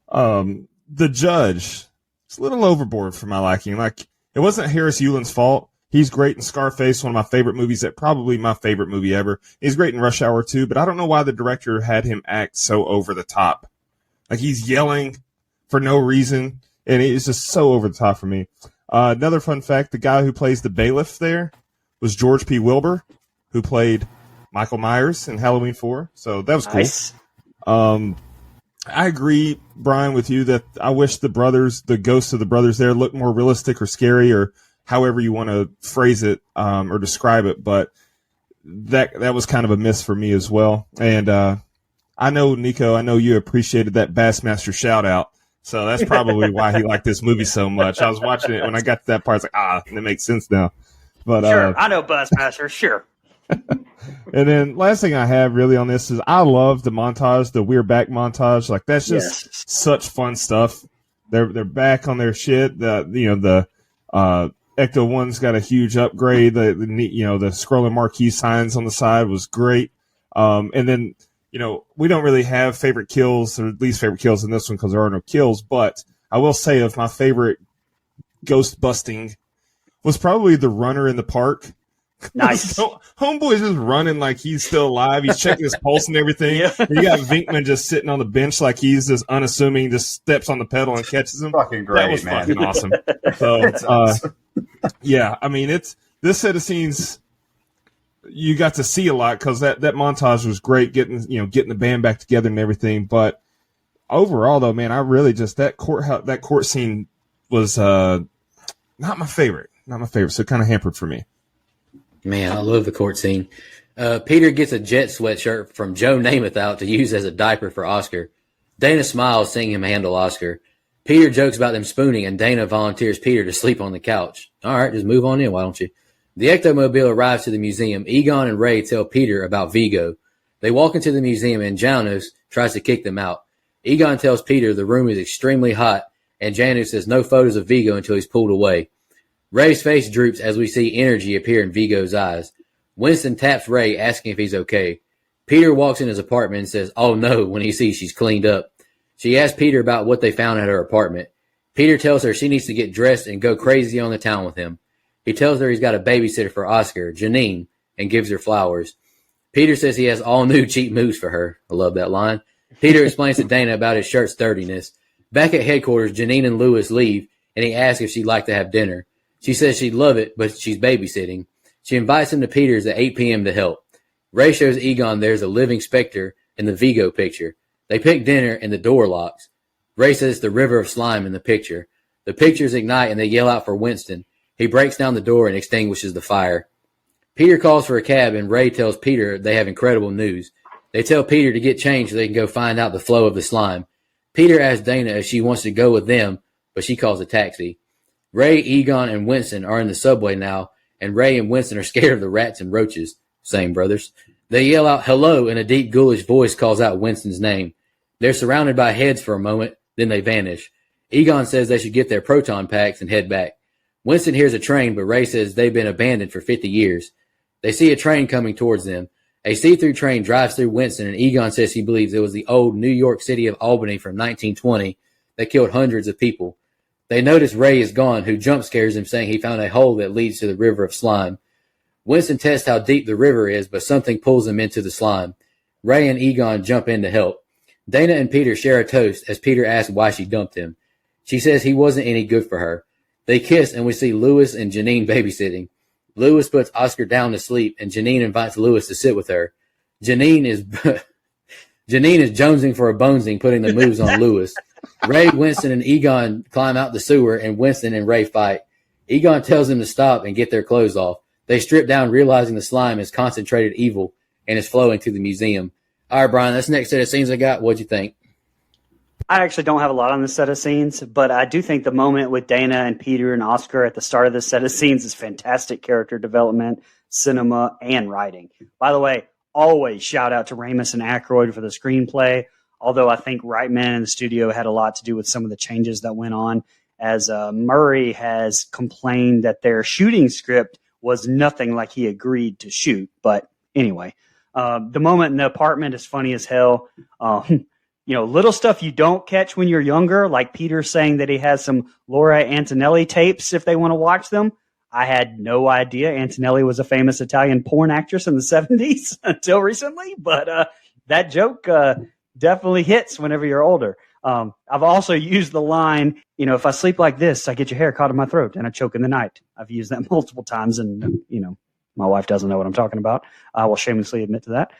The judge, it's a little overboard for my liking. Like, it wasn't Harris Yulin's fault. He's great in Scarface, one of my favorite movies, probably my favorite movie ever. He's great in Rush Hour 2, but I don't know why the director had him act so over the top. Like, he's yelling for no reason, and it's just so over the top for me. Another fun fact, the guy who plays the bailiff there was George P. Wilbur, who played Michael Myers in Halloween 4. So that was cool. Nice. I agree, Brian, with you that I wish the ghosts of the brothers there looked more realistic or scary or however you want to phrase it or describe it. But that was kind of a miss for me as well. And I know, Nico, I know you appreciated that Bassmaster shout out. So that's probably why he liked this movie so much. I was watching it when I got to that part. I was like, that makes sense now. But sure, I know Buzzmaster. Sure. And then last thing I have really on this is I love the montage, the We're Back montage. Like that's just such fun stuff. They're back on their shit. The Ecto One's got a huge upgrade. The scrolling marquee signs on the side was great. And then we don't really have favorite kills or least favorite kills in this one because there are no kills. But I will say of my favorite ghost busting was probably the runner in the park. Nice. Homeboy's just running like he's still alive. He's checking his pulse and everything. Yeah. And you got Vinkman just sitting on the bench like he's just unassuming, just steps on the pedal and catches him. Fucking great, that was man. fucking awesome. So, awesome. Yeah, I mean, this set of scenes you got to see a lot because that montage was great, getting the band back together and everything. But overall, though, man, I really just that court scene was not my favorite. So it kind of hampered for me. Man, I love the court scene. Peter gets a Jet sweatshirt from Joe Namath out to use as a diaper for Oscar. Dana smiles, seeing him handle Oscar. Peter jokes about them spooning, and Dana volunteers Peter to sleep on the couch. All right, just move on in, why don't you? The Ectomobile arrives to the museum. Egon and Ray tell Peter about Vigo. They walk into the museum, and Janos tries to kick them out. Egon tells Peter the room is extremely hot, and Janos says no photos of Vigo until he's pulled away. Ray's face droops as we see energy appear in Vigo's eyes. Winston taps Ray, asking if he's okay. Peter walks in his apartment and says, "Oh no," when he sees she's cleaned up. She asks Peter about what they found at her apartment. Peter tells her she needs to get dressed and go crazy on the town with him. He tells her he's got a babysitter for Oscar, Janine, and gives her flowers. Peter says he has all new cheap moves for her. I love that line. Peter explains to Dana about his shirt's sturdiness. Back at headquarters, Janine and Lewis leave, and he asks if she'd like to have dinner. She says she'd love it, but she's babysitting. She invites him to Peter's at 8 p.m. to help. Ray shows Egon there's a living specter in the Vigo picture. They pick dinner, and the door locks. Ray says it's the river of slime in the picture. The pictures ignite, and they yell out for Winston. He breaks down the door and extinguishes the fire. Peter calls for a cab, and Ray tells Peter they have incredible news. They tell Peter to get changed so they can go find out the flow of the slime. Peter asks Dana if she wants to go with them, but she calls a taxi. Ray, Egon, and Winston are in the subway now, and Ray and Winston are scared of the rats and roaches. Same brothers. They yell out hello, and a deep ghoulish voice calls out Winston's name. They're surrounded by heads for a moment, then they vanish. Egon says they should get their proton packs and head back. Winston hears a train, but Ray says they've been abandoned for 50 years. They see a train coming towards them. A see-through train drives through Winston, and Egon says he believes it was the old New York City of Albany from 1920 that killed hundreds of people. They notice Ray is gone, who jump scares him, saying he found a hole that leads to the river of slime. Winston tests how deep the river is, but something pulls him into the slime. Ray and Egon jump in to help. Dana and Peter share a toast as Peter asks why she dumped him. She says he wasn't any good for her. They kiss, and we see Lewis and Janine babysitting. Lewis puts Oscar down to sleep, and Janine invites Lewis to sit with her. Janine is jonesing for a bonesing, putting the moves on Lewis. Ray, Winston, and Egon climb out the sewer, and Winston and Ray fight. Egon tells them to stop and get their clothes off. They strip down, realizing the slime is concentrated evil and is flowing to the museum. All right, Brian, that's the next set of scenes I got. What'd you think? I actually don't have a lot on this set of scenes, but I do think the moment with Dana and Peter and Oscar at the start of this set of scenes is fantastic character development, cinema, and writing. By the way, always shout out to Ramis and Aykroyd for the screenplay, although I think Reitman and the studio had a lot to do with some of the changes that went on, as Murray has complained that their shooting script was nothing like he agreed to shoot. But anyway, the moment in the apartment is funny as hell. Little stuff you don't catch when you're younger, like Peter saying that he has some Laura Antonelli tapes if they want to watch them. I had no idea Antonelli was a famous Italian porn actress in the 70s until recently, but that joke definitely hits whenever you're older. I've also used the line, if I sleep like this, I get your hair caught in my throat and I choke in the night. I've used that multiple times, and, my wife doesn't know what I'm talking about. I will shamelessly admit to that.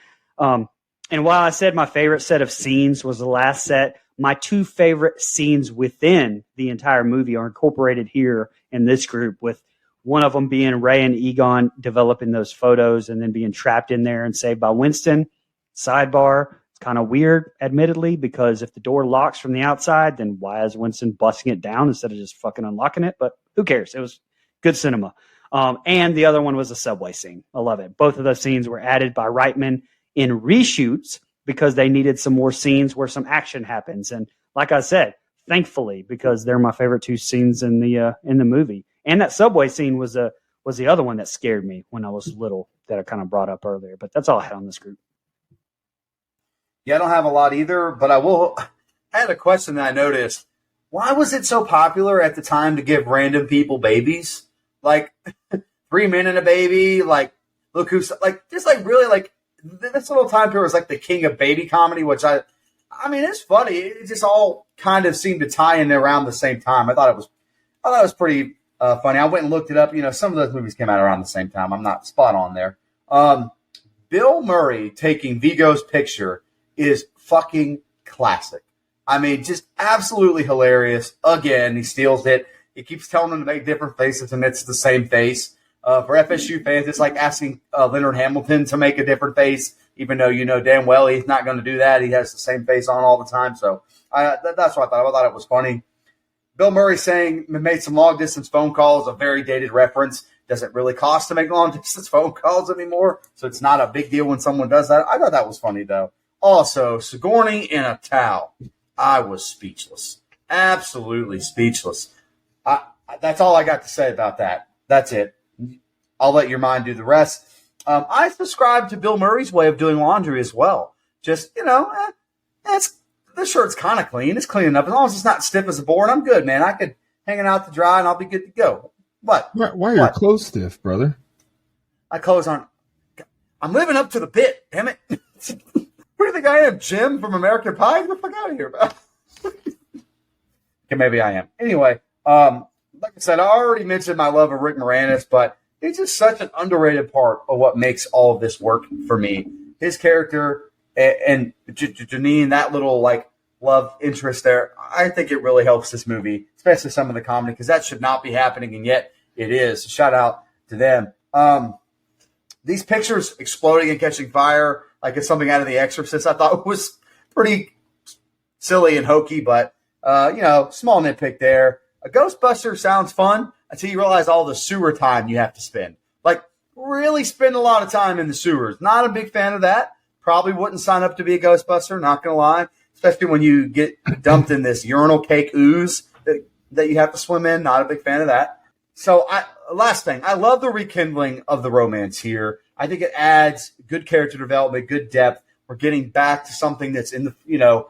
And while I said my favorite set of scenes was the last set, my two favorite scenes within the entire movie are incorporated here in this group with One of them being Ray and Egon developing those photos and then being trapped in there and saved by Winston. Sidebar, it's kind of weird, admittedly, because if the door locks from the outside, then why is Winston busting it down instead of just fucking unlocking it? But who cares? It was good cinema. And the other one was a subway scene. I love it. Both of those scenes were added by Reitman in reshoots because they needed some more scenes where some action happens. And like I said, thankfully, because they're my favorite two scenes in the movie. And that subway scene was the other one that scared me when I was little that I kind of brought up earlier. But that's all I had on this group. Yeah, I don't have a lot either, but I had a question that I noticed. Why was it so popular at the time to give random people babies? Like 3 Men and a Baby, like look who's like just like really like this little time period was like the king of baby comedy, which I mean it's funny. It just all kind of seemed to tie in around the same time. I thought it was pretty funny. I went and looked it up. You know, some of those movies came out around the same time. I'm not spot on there. Bill Murray taking Vigo's picture is fucking classic. I mean, just absolutely hilarious. Again, he steals it. He keeps telling them to make different faces, and it's the same face. For FSU fans, it's like asking Leonard Hamilton to make a different face, even though you know damn well he's not going to do that. He has the same face on all the time. So that's what I thought. I thought it was funny. Bill Murray saying made some long-distance phone calls, a very dated reference. Doesn't really cost to make long-distance phone calls anymore, so it's not a big deal when someone does that. I thought that was funny, though. Also, Sigourney in a towel. I was speechless. Absolutely speechless. That's all I got to say about that. That's it. I'll let your mind do the rest. I subscribe to Bill Murray's way of doing laundry as well. Just, you know, the shirt's kind of clean. It's clean enough. As long as it's not stiff as a board, I'm good, man. I could hang it out to dry and I'll be good to go. What? Why are your clothes stiff, brother? My clothes aren't. I'm living up to the bit, damn it. Who do you think I am, Jim from American Pie? Get the fuck out of here, bro. Okay, maybe I am. Anyway, like I said, I already mentioned my love of Rick Moranis, but he's just such an underrated part of what makes all of this work for me. His character and Janine, that little like love interest there, I think it really helps this movie, especially some of the comedy, because that should not be happening, and yet it is. Shout out to them. These pictures exploding and catching fire like it's something out of The Exorcist, I thought was pretty silly and hokey, but small nitpick there. A Ghostbuster sounds fun until you realize all the sewer time you have to spend. Like, really spend a lot of time in the sewers. Not a big fan of that. Probably wouldn't sign up to be a Ghostbuster, not going to lie. Especially when you get dumped in this urinal cake ooze that you have to swim in. Not a big fan of that. So, last thing. I love the rekindling of the romance here. I think it adds good character development, good depth. We're getting back to something that's in the,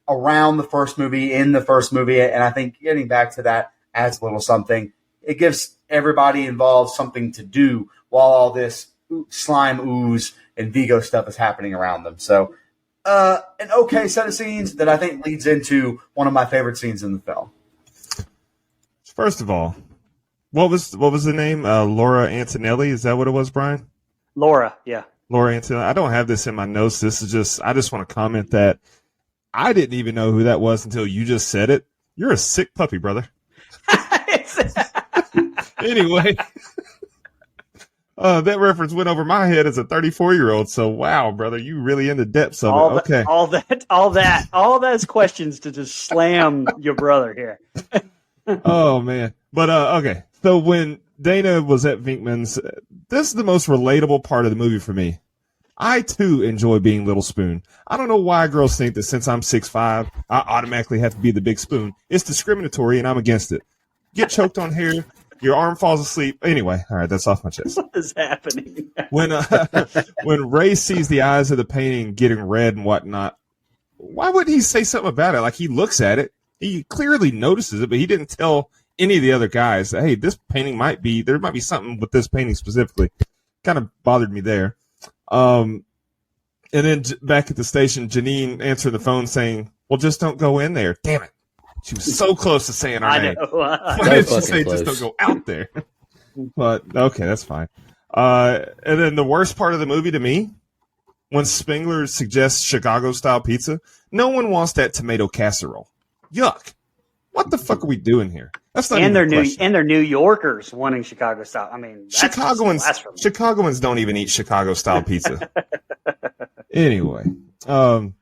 around the first movie, in the first movie, and I think getting back to that adds a little something. It gives everybody involved something to do while all this slime ooze and Vigo stuff is happening around them. So an okay set of scenes that I think leads into one of my favorite scenes in the film. First of all, what was the name? Laura Antonelli? Is that what it was, Brian? Laura, yeah. Laura Antonelli. I don't have this in my notes. This is just, I just want to comment that I didn't even know who that was until you just said it. You're a sick puppy, brother. Anyway, that reference went over my head as a 34-year-old. So, wow, brother, you really in the depths of it. Okay. All those questions to just slam your brother here. Oh, man. But, okay. So when Dana was at Vinkman's, this is the most relatable part of the movie for me. I, too, enjoy being Little Spoon. I don't know why girls think that since I'm 6'5", I automatically have to be the big spoon. It's discriminatory, and I'm against it. Get choked on hair, your arm falls asleep. Anyway, all right, that's off my chest. What is happening? When Ray sees the eyes of the painting getting red and whatnot, why wouldn't he say something about it? Like, he looks at it. He clearly notices it, but he didn't tell any of the other guys that, hey, this painting there might be something with this painting specifically. Kind of bothered me there. And then back at the station, Janine answered the phone saying, well, just don't go in there. Damn it. She was so close to saying her name. Why did she say just don't go out there? But, okay, that's fine. And then the worst part of the movie to me, when Spengler suggests Chicago-style pizza, no one wants that tomato casserole. Yuck. What the fuck are we doing here? That's not and even a question. they're New Yorkers wanting Chicago style. I mean, that's Chicagoans don't even eat Chicago style pizza. Anyway, when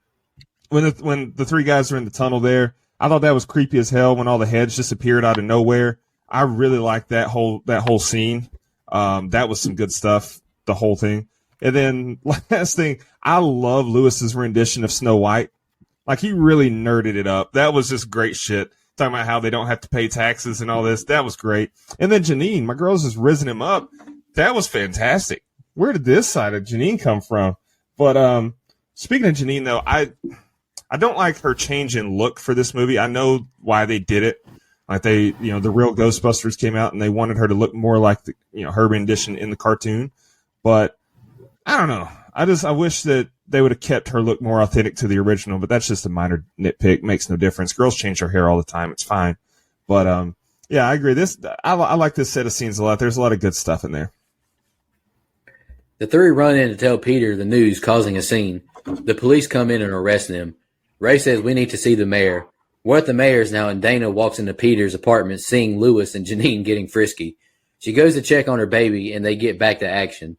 the three guys were in the tunnel there, I thought that was creepy as hell when all the heads just appeared out of nowhere. I really liked that whole scene. That was some good stuff, the whole thing. And then last thing, I love Lewis's rendition of Snow White. Like, he really nerded it up. That was just great shit. Talking about how they don't have to pay taxes and all this. That was great. And then Janine, my girl's just risen him up. That was fantastic. Where did this side of Janine come from? But speaking of Janine, though, I don't like her change in look for this movie. I know why they did it. Like, the real Ghostbusters came out and they wanted her to look more like her rendition in the cartoon. But I don't know. I wish that they would have kept her look more authentic to the original, but that's just a minor nitpick. Makes no difference. Girls change their hair all the time. It's fine. But yeah, I agree. I like this set of scenes a lot. There's a lot of good stuff in there. The three run in to tell Peter the news, causing a scene. The police come in and arrest them. Ray says, "We need to see the mayor." We're at the mayor's now, and Dana walks into Peter's apartment, seeing Lewis and Janine getting frisky. She goes to check on her baby, and they get back to action.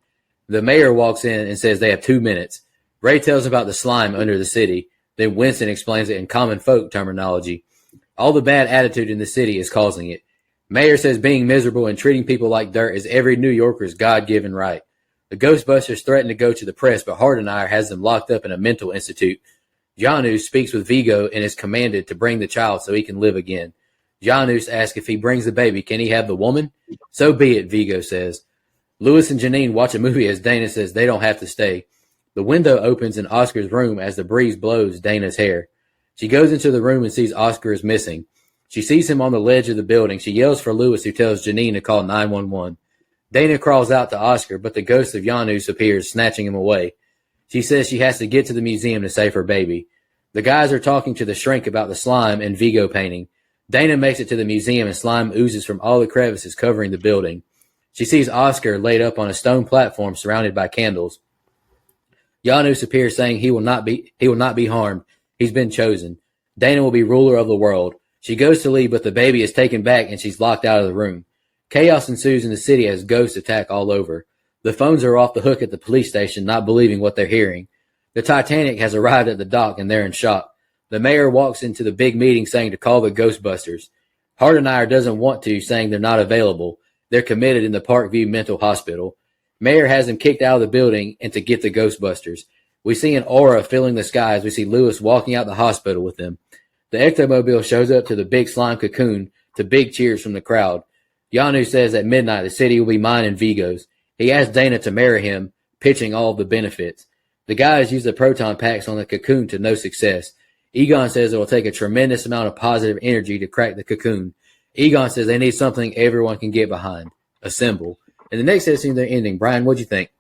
The mayor walks in and says they have 2 minutes. Ray tells about the slime under the city. Then Winston explains it in common folk terminology. All the bad attitude in the city is causing it. Mayor says being miserable and treating people like dirt is every New Yorker's God-given right. The Ghostbusters threaten to go to the press, but Hardenire has them locked up in a mental institute. Janus speaks with Vigo and is commanded to bring the child so he can live again. Janus asks if he brings the baby, can he have the woman? So be it, Vigo says. Lewis and Janine watch a movie as Dana says they don't have to stay. The window opens in Oscar's room as the breeze blows Dana's hair. She goes into the room and sees Oscar is missing. She sees him on the ledge of the building. She yells for Lewis, who tells Janine to call 911. Dana crawls out to Oscar, but the ghost of Janus appears, snatching him away. She says she has to get to the museum to save her baby. The guys are talking to the shrink about the slime and Vigo painting. Dana makes it to the museum and slime oozes from all the crevices covering the building. She sees Oscar laid up on a stone platform surrounded by candles. Janus appears, saying he will not be harmed. He's been chosen. Dana will be ruler of the world. She goes to leave, but the baby is taken back and she's locked out of the room. Chaos ensues in the city as ghosts attack all over. The phones are off the hook at the police station, not believing what they're hearing. The Titanic has arrived at the dock and they're in shock. The mayor walks into the big meeting saying to call the Ghostbusters. Hardenire doesn't want to, saying they're not available. They're committed in the Parkview Mental Hospital. Mayor has him kicked out of the building and to get the Ghostbusters. We see an aura filling the sky as we see Lewis walking out the hospital with them. The Ectomobile shows up to the big slime cocoon to big cheers from the crowd. Yanu says at midnight the city will be mine and Vigo's. He asks Dana to marry him, pitching all of the benefits. The guys use the proton packs on the cocoon to no success. Egon says it will take a tremendous amount of positive energy to crack the cocoon. Egon says they need something everyone can get behind, a symbol. And the next scene, they're ending. Brian, what'd you think?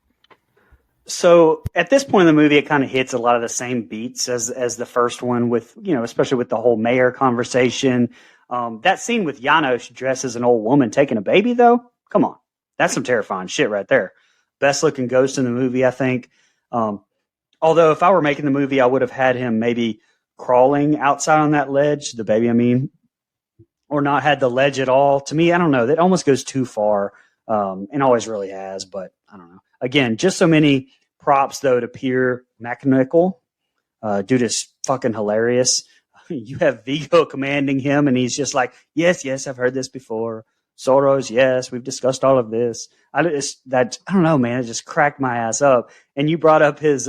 So at this point in the movie, it kind of hits a lot of the same beats as the first one, with especially with the whole mayor conversation. That scene with Janos dressed as an old woman taking a baby, though, come on, that's some terrifying shit right there. Best looking ghost in the movie, I think. Although if I were making the movie, I would have had him maybe crawling outside on that ledge, the baby, I mean, or not had the ledge at all. To me, I don't know. That almost goes too far, and always really has. But I don't know. Again, just so many props, though, to appear mechanical. Dude is fucking hilarious. You have Vigo commanding him, and he's just like, yes, I've heard this before. Soros, yes, we've discussed all of this. I don't know, man. It just cracked my ass up. And you brought up his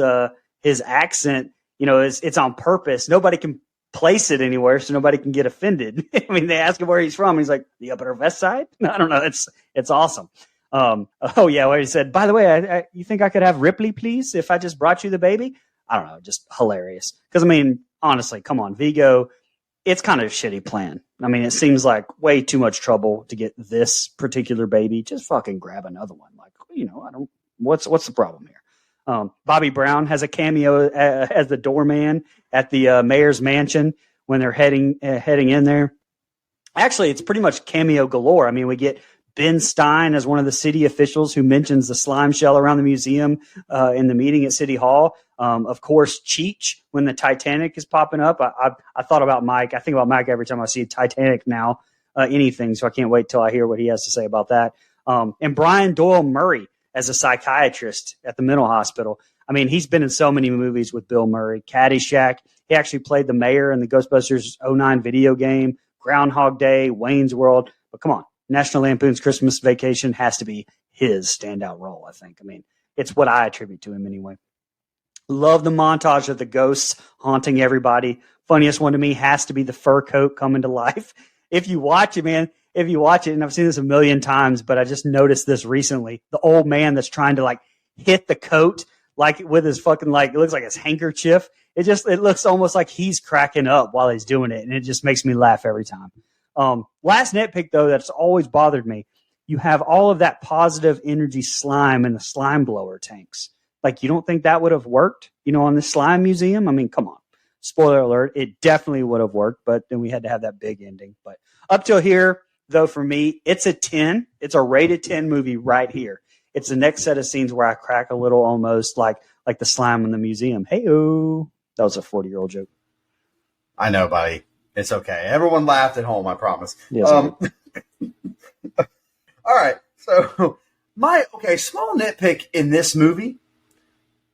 accent. It's on purpose. Nobody can place it anywhere, so nobody can get offended. I mean, they ask him where he's from. He's like, the Upper West Side? I don't know. It's awesome. Where he said, by the way, you think I could have Ripley, please, if I just brought you the baby? I don't know. Just hilarious. Because, I mean, honestly, come on, Vigo, it's kind of a shitty plan. I mean, it seems like way too much trouble to get this particular baby. Just fucking grab another one. Like, what's the problem here? Bobby Brown has a cameo as the doorman at the mayor's mansion when they're heading in there. Actually, it's pretty much cameo galore. I mean, we get Ben Stein as one of the city officials who mentions the slime shell around the museum in the meeting at City Hall. Of course, Cheech when the Titanic is popping up. I thought about Mike. I think about Mike every time I see Titanic now. anything. So I can't wait till I hear what he has to say about that. And Brian Doyle Murray as a psychiatrist at the mental hospital. I mean, he's been in so many movies with Bill Murray. Caddyshack. He actually played the mayor in the Ghostbusters '09 video game, Groundhog Day, Wayne's World. But come on, National Lampoon's Christmas Vacation has to be his standout role, I think. I mean, it's what I attribute to him anyway. Love the montage of the ghosts haunting everybody. Funniest one to me has to be the fur coat coming to life. If you watch it, man, and I've seen this a million times, but I just noticed this recently. The old man that's trying to like hit the coat like with his fucking like it looks like his handkerchief. It looks almost like he's cracking up while he's doing it, and it just makes me laugh every time. Last nitpick though that's always bothered me. You have all of that positive energy slime in the slime blower tanks. Like, you don't think that would have worked, on the slime museum? I mean, come on. Spoiler alert, it definitely would have worked, but then we had to have that big ending. But up till here, though, for me, it's a 10. It's a rated 10 movie right here. It's the next set of scenes where I crack a little almost like the slime in the museum. Hey-oh. That was a 40-year-old joke. I know, buddy. It's okay. Everyone laughed at home, I promise. Yes, all right. So small nitpick in this movie.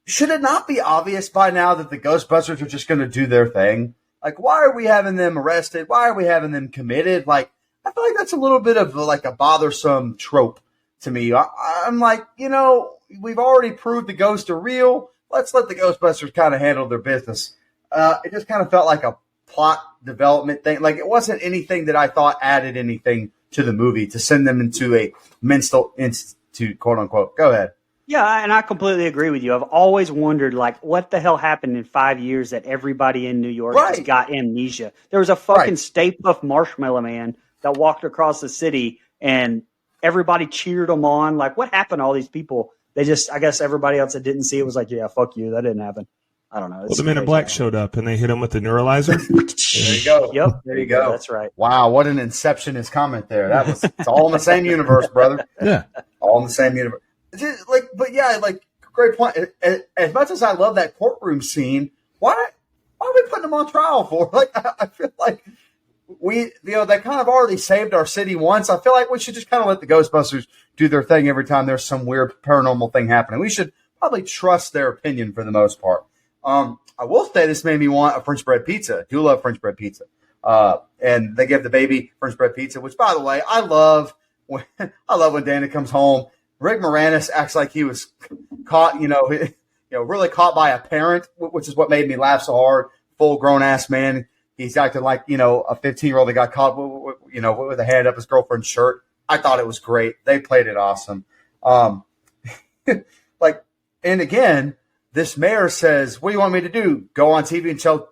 Should it not be obvious by now that the Ghostbusters are just going to do their thing? Like, why are we having them arrested? Why are we having them committed? Like, I feel like that's a little bit of like a bothersome trope to me. I'm like, we've already proved the ghosts are real. Let's let the Ghostbusters kind of handle their business. It just kind of felt like a plot development thing. Like, it wasn't anything that I thought added anything to the movie to send them into a mental institute, quote unquote. Go ahead. Yeah, and I completely agree with you. I've always wondered, like, what the hell happened in 5 years that everybody in New York just got amnesia? There was a fucking Stay Puft Marshmallow Man that walked across the city, and everybody cheered him on. Like, what happened to all these people? They just, I guess everybody else that didn't see it was like, yeah, fuck you. That didn't happen. I don't know. Well, the Men in Black showed up, and they hit him with the neuralizer. There you go. Yep. There you go. That's right. Wow, what an Inceptionist comment there. It's all in the same universe, brother. Yeah. All in the same universe. Great point. As much as I love that courtroom scene, why are we putting them on trial for? Like, I feel like they kind of already saved our city once. I feel like we should just kind of let the Ghostbusters do their thing every time there's some weird paranormal thing happening. We should probably trust their opinion for the most part. I will say this made me want a French bread pizza. I do love French bread pizza. And they give the baby French bread pizza, which, by the way, I love when Dana comes home. Rick Moranis acts like he was caught, really caught by a parent, which is what made me laugh so hard. Full grown ass man. He's acting like, a 15-year-old that got caught, with a hand up his girlfriend's shirt. I thought it was great. They played it awesome. And again, this mayor says, what do you want me to do? Go on TV and tell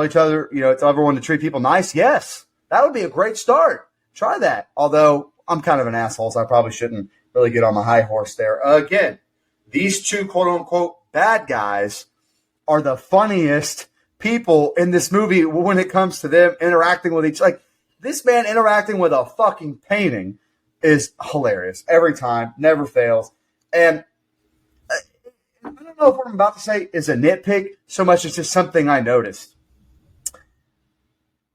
each other, tell everyone to treat people nice? Yes, that would be a great start. Try that. Although I'm kind of an asshole, so I probably shouldn't really get on my high horse there. Again, these two quote unquote bad guys are the funniest people in this movie when it comes to them interacting with each. Like, this man interacting with a fucking painting is hilarious every time, never fails. And I don't know if what I'm about to say is a nitpick so much as just something I noticed.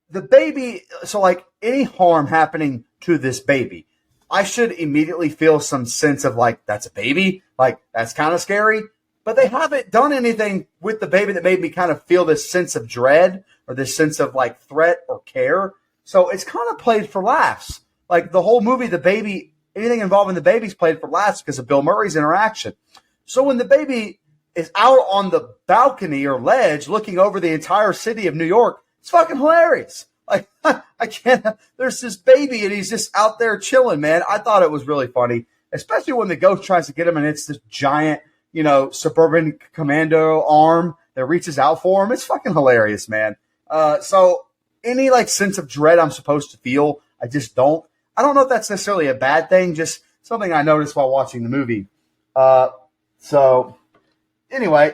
The baby, so like any harm happening to this baby, I should immediately feel some sense of like, that's a baby, like that's kind of scary, but they haven't done anything with the baby that made me kind of feel this sense of dread or this sense of like threat or care. So it's kind of played for laughs. Like the whole movie, the baby, anything involving the baby's played for laughs because of Bill Murray's interaction. So when the baby is out on the balcony or ledge looking over the entire city of New York, it's fucking hilarious. Like, I can't, there's this baby and he's just out there chilling, man. I thought it was really funny, especially when the ghost tries to get him and it's this giant, suburban commando arm that reaches out for him. It's fucking hilarious, man. So any like sense of dread I'm supposed to feel, I just don't. I don't know if that's necessarily a bad thing, just something I noticed while watching the movie. So anyway,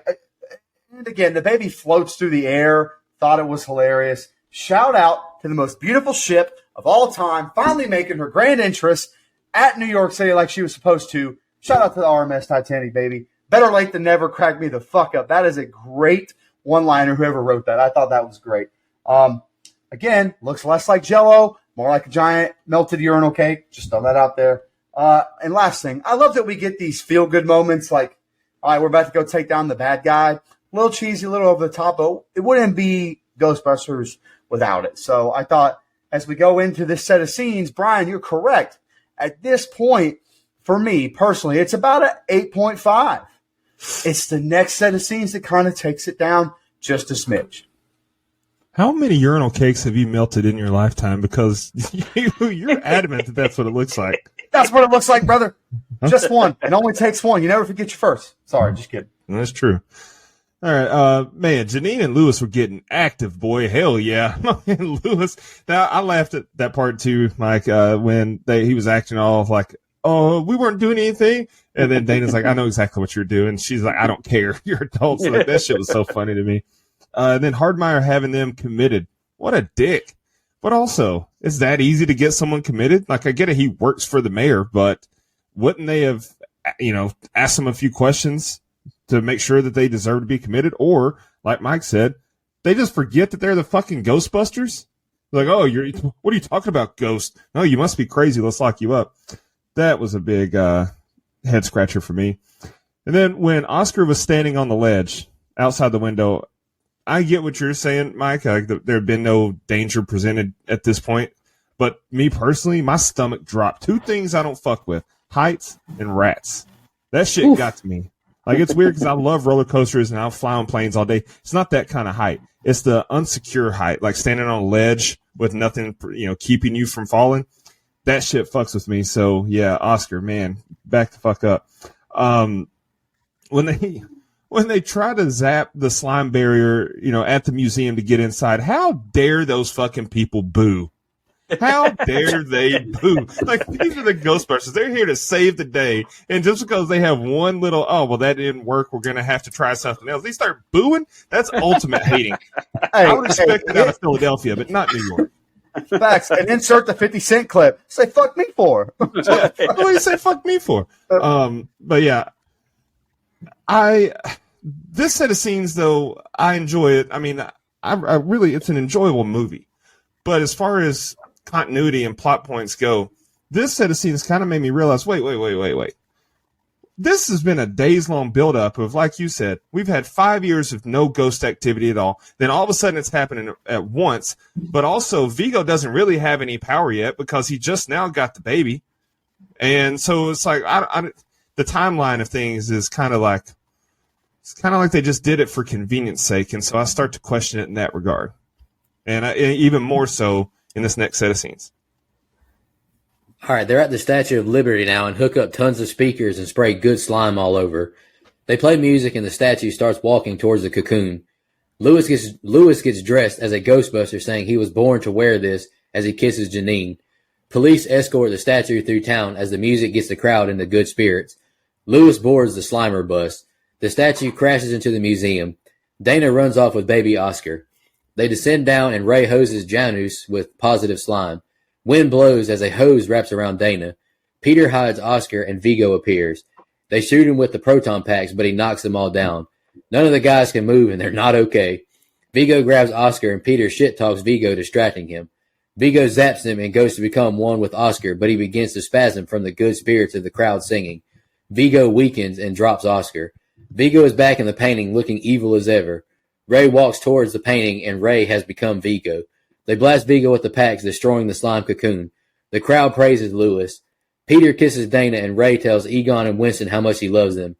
and again, the baby floats through the air. Thought it was hilarious. Shout out to the most beautiful ship of all time, finally making her grand entrance at New York City like she was supposed to. Shout out to the RMS Titanic, baby. Better late than never. Crack me the fuck up. That is a great one-liner, whoever wrote that. I thought that was great. Again, looks less like Jell-O more like a giant melted urinal cake. Just throw that out there. And last thing, I love that we get these feel-good moments like, all right, we're about to go take down the bad guy. A little cheesy, a little over the top, but it wouldn't be Ghostbusters without it. So I thought as we go into this set of scenes, Brian, you're correct. At this point, for me personally, it's about an 8.5. It's the next set of scenes that kind of takes it down just a smidge. How many urinal cakes have you melted in your lifetime? Because you're adamant that that's what it looks like. That's what it looks like, brother. Just one. It only takes one. You never forget your first. Sorry, just kidding. That's true. All right, man, Janine and Lewis were getting active, boy. Hell yeah. And Lewis, now I laughed at that part too, Mike, when he was acting all like, oh, we weren't doing anything. And then Dana's like, I know exactly what you're doing. She's like, I don't care. You're adults. Like, that shit was so funny to me. And then Hardmeyer having them committed. What a dick. But also, it's that easy to get someone committed? Like, I get it, he works for the mayor, but wouldn't they have, asked him a few questions to make sure that they deserve to be committed? Or, like Mike said, they just forget that they're the fucking Ghostbusters? Like, oh, what are you talking about, Ghost? No, you must be crazy. Let's lock you up. That was a big head scratcher for me. And then when Oscar was standing on the ledge outside the window, I get what you're saying, Mike. There had been no danger presented at this point. But me personally, my stomach dropped. Two things I don't fuck with: heights and rats. That shit got to me. Like, it's weird because I love roller coasters and I'll fly on planes all day. It's not that kind of height. It's the unsecure height, like standing on a ledge with nothing, keeping you from falling. That shit fucks with me. So yeah, Oscar, man, back the fuck up. When they try to zap the slime barrier, at the museum to get inside, how dare those fucking people boo? How dare they boo? Like, these are the Ghostbusters. They're here to save the day. And just because they have one little, oh, well, that didn't work, we're going to have to try something else, they start booing? That's ultimate hating. I would expect it out of Philadelphia, but not New York. Facts. And insert the 50 Cent clip. Say, fuck me for. Yeah, what do you say fuck me for? But yeah, this set of scenes, though, I enjoy it. I mean, I really, it's an enjoyable movie. But as far as continuity and plot points go, this set of scenes kind of made me realize, wait. This has been a days-long buildup of, like you said, we've had 5 years of no ghost activity at all. Then all of a sudden it's happening at once. But also, Vigo doesn't really have any power yet because he just now got the baby. And so it's like, the timeline of things is kind of like, it's kind of like they just did it for convenience sake. And so I start to question it in that regard. And even more so in this next set of scenes. All right, they're at the Statue of Liberty now and hook up tons of speakers and spray good slime all over. They play music and the statue starts walking towards the cocoon. Lewis gets dressed as a Ghostbuster, saying he was born to wear this as he kisses Janine. Police escort the statue through town as the music gets the crowd into good spirits. Lewis boards the Slimer bus. The statue crashes into the museum. Dana runs off with baby Oscar. They descend down and Ray hoses Janus with positive slime. Wind blows as a hose wraps around Dana. Peter hides Oscar and Vigo appears. They shoot him with the proton packs, but he knocks them all down. None of the guys can move and they're not okay. Vigo grabs Oscar and Peter shit talks Vigo, distracting him. Vigo zaps him and goes to become one with Oscar, but he begins to spasm from the good spirits of the crowd singing. Vigo weakens and drops Oscar. Vigo is back in the painting looking evil as ever. Ray walks towards the painting and Ray has become Vigo. They blast Vigo with the packs, destroying the slime cocoon. The crowd praises Lewis. Peter kisses Dana and Ray tells Egon and Winston how much he loves them.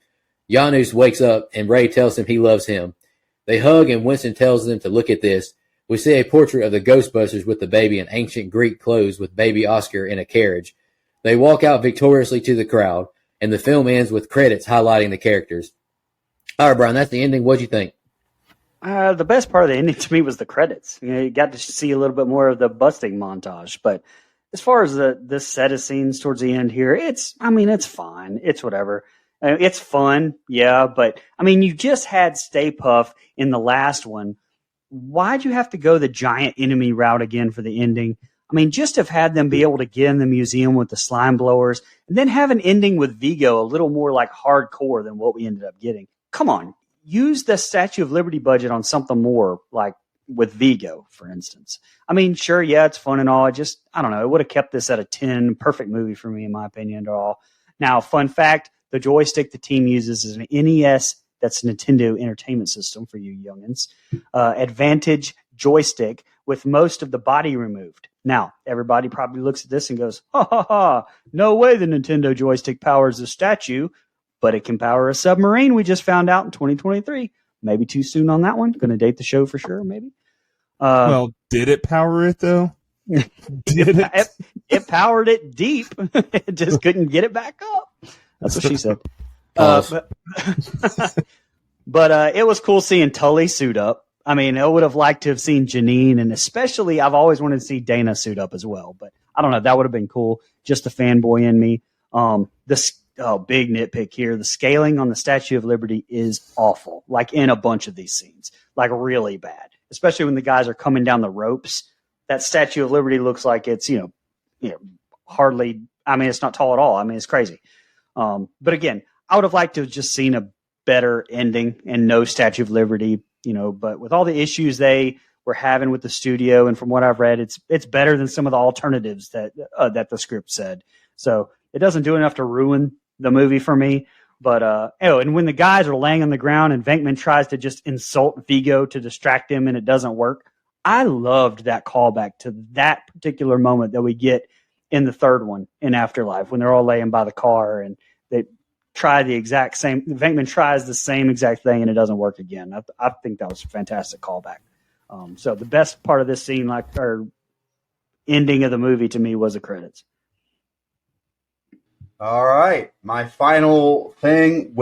Janus wakes up and Ray tells him he loves him. They hug and Winston tells them to look at this. We see a portrait of the Ghostbusters with the baby in ancient Greek clothes with baby Oscar in a carriage. They walk out victoriously to the crowd, and the film ends with credits highlighting the characters. All right, Brian, that's the ending. What'd you think? The best part of the ending to me was the credits. You got to see a little bit more of the busting montage. But as far as this set of scenes towards the end here, it's fine. It's whatever. It's fun, yeah. But you just had Stay Puft in the last one. Why'd you have to go the giant enemy route again for the ending? Just have had them be able to get in the museum with the slime blowers, and then have an ending with Vigo a little more like hardcore than what we ended up getting. Come on. Use the Statue of Liberty budget on something more like with Vigo, for instance. I mean, sure, yeah, it's fun and all. I don't know. It would have kept this at a 10. Perfect movie for me, in my opinion, at all. Now, fun fact, the joystick the team uses is an NES. That's Nintendo Entertainment System for you youngins. Advantage joystick with most of the body removed. Now, everybody probably looks at this and goes, ha ha ha, no way the Nintendo joystick powers a statue, but it can power a submarine, we just found out in 2023. Maybe too soon on that one. Going to date the show for sure, maybe. Well, did it power it, though? Did it? It powered it deep. It just couldn't get it back up. That's what she said. But it was cool seeing Tully suit up. I mean, I would have liked to have seen Janine, and especially I've always wanted to see Dana suit up as well. But I don't know. That would have been cool. Just the fanboy in me. Big nitpick here. The scaling on the Statue of Liberty is awful, like in a bunch of these scenes, like really bad, especially when the guys are coming down the ropes. That Statue of Liberty looks like it's, hardly, I mean, it's not tall at all. I mean, it's crazy. But again, I would have liked to have just seen a better ending and no Statue of Liberty, but with all the issues they were having with the studio, and from what I've read, it's better than some of the alternatives that the script said. So it doesn't do enough to ruin the movie for me. But and when the guys are laying on the ground and Venkman tries to just insult Vigo to distract him and it doesn't work, I loved that callback to that particular moment that we get in the third one in Afterlife when they're all laying by the car and they try the exact same. Venkman tries the same exact thing and it doesn't work again. I think that was a fantastic callback. So the best part of this scene, or ending of the movie to me, was the credits. All right. My final thing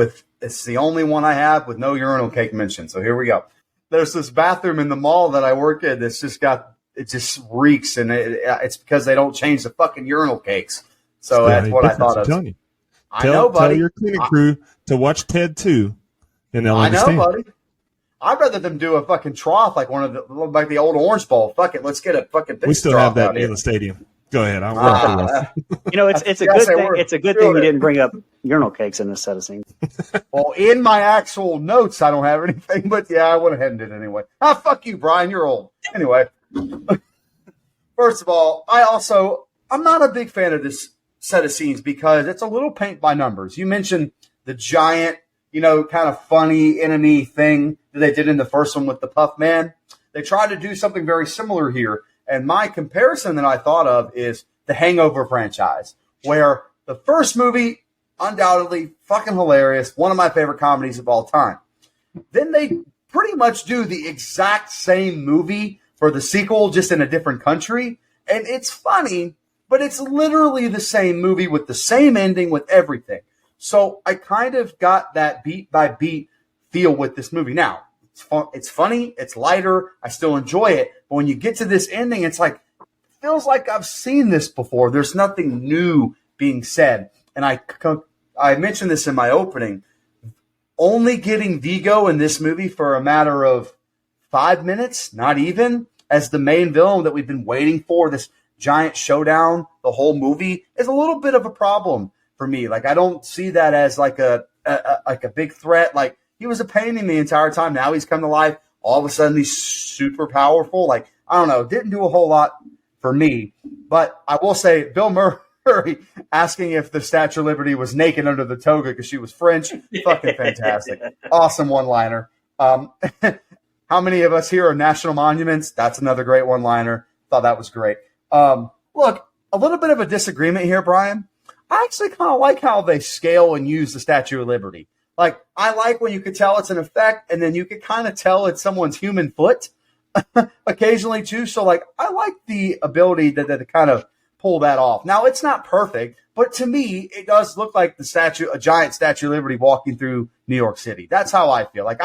it's the only one I have with no urinal cake mentioned. So here we go. There's this bathroom in the mall that I work in that's it just reeks, and it's because they don't change the fucking urinal cakes. So that's what I thought of. I know, buddy. Tell your cleaning crew to watch Ted 2, and they'll understand. I know, buddy. I'd rather them do a fucking trough like like the old Orange Bowl. Fuck it, let's get a fucking. We still have that in the stadium. Go ahead. It's a good thing. It's a good thing we didn't bring up urinal cakes in this set of scenes. Well, in my actual notes, I don't have anything, but yeah, I went ahead and did it anyway. Fuck you, Brian. You're old. Anyway, first of all, I'm not a big fan of this set of scenes because it's a little paint by numbers. You mentioned the giant, kind of funny enemy thing that they did in the first one with the Puff Man. They tried to do something very similar here. And my comparison that I thought of is the Hangover franchise, where the first movie, undoubtedly fucking hilarious, one of my favorite comedies of all time. Then they pretty much do the exact same movie for the sequel, just in a different country. And it's funny, but it's literally the same movie with the same ending, with everything. So I kind of got that beat by beat feel with this movie. Now, it's funny, it's lighter, I still enjoy it, but when you get to this ending, it's like, it feels like I've seen this before. There's nothing new being said. And I mentioned this in my opening. Only getting Vigo in this movie for a matter of 5 minutes, not even, as the main villain that we've been waiting for, this giant showdown, the whole movie, is a little bit of a problem for me. Like, I don't see that as like a big threat. Like, he was a pain in the entire time. Now he's come to life. All of a sudden, he's super powerful. Like, I don't know. Didn't do a whole lot for me. But I will say, Bill Murray asking if the Statue of Liberty was naked under the toga because she was French. Fucking fantastic. Awesome one-liner. How many of us here are national monuments? That's another great one-liner. Thought that was great. Look, a little bit of a disagreement here, Brian. I actually kind of like how they scale and use the Statue of Liberty. Like, I like when you could tell it's an effect, and then you could kind of tell it's someone's human foot occasionally, too. So, like, I like the ability to kind of pull that off. Now, it's not perfect, but to me, it does look like a giant Statue of Liberty walking through New York City. That's how I feel. Like,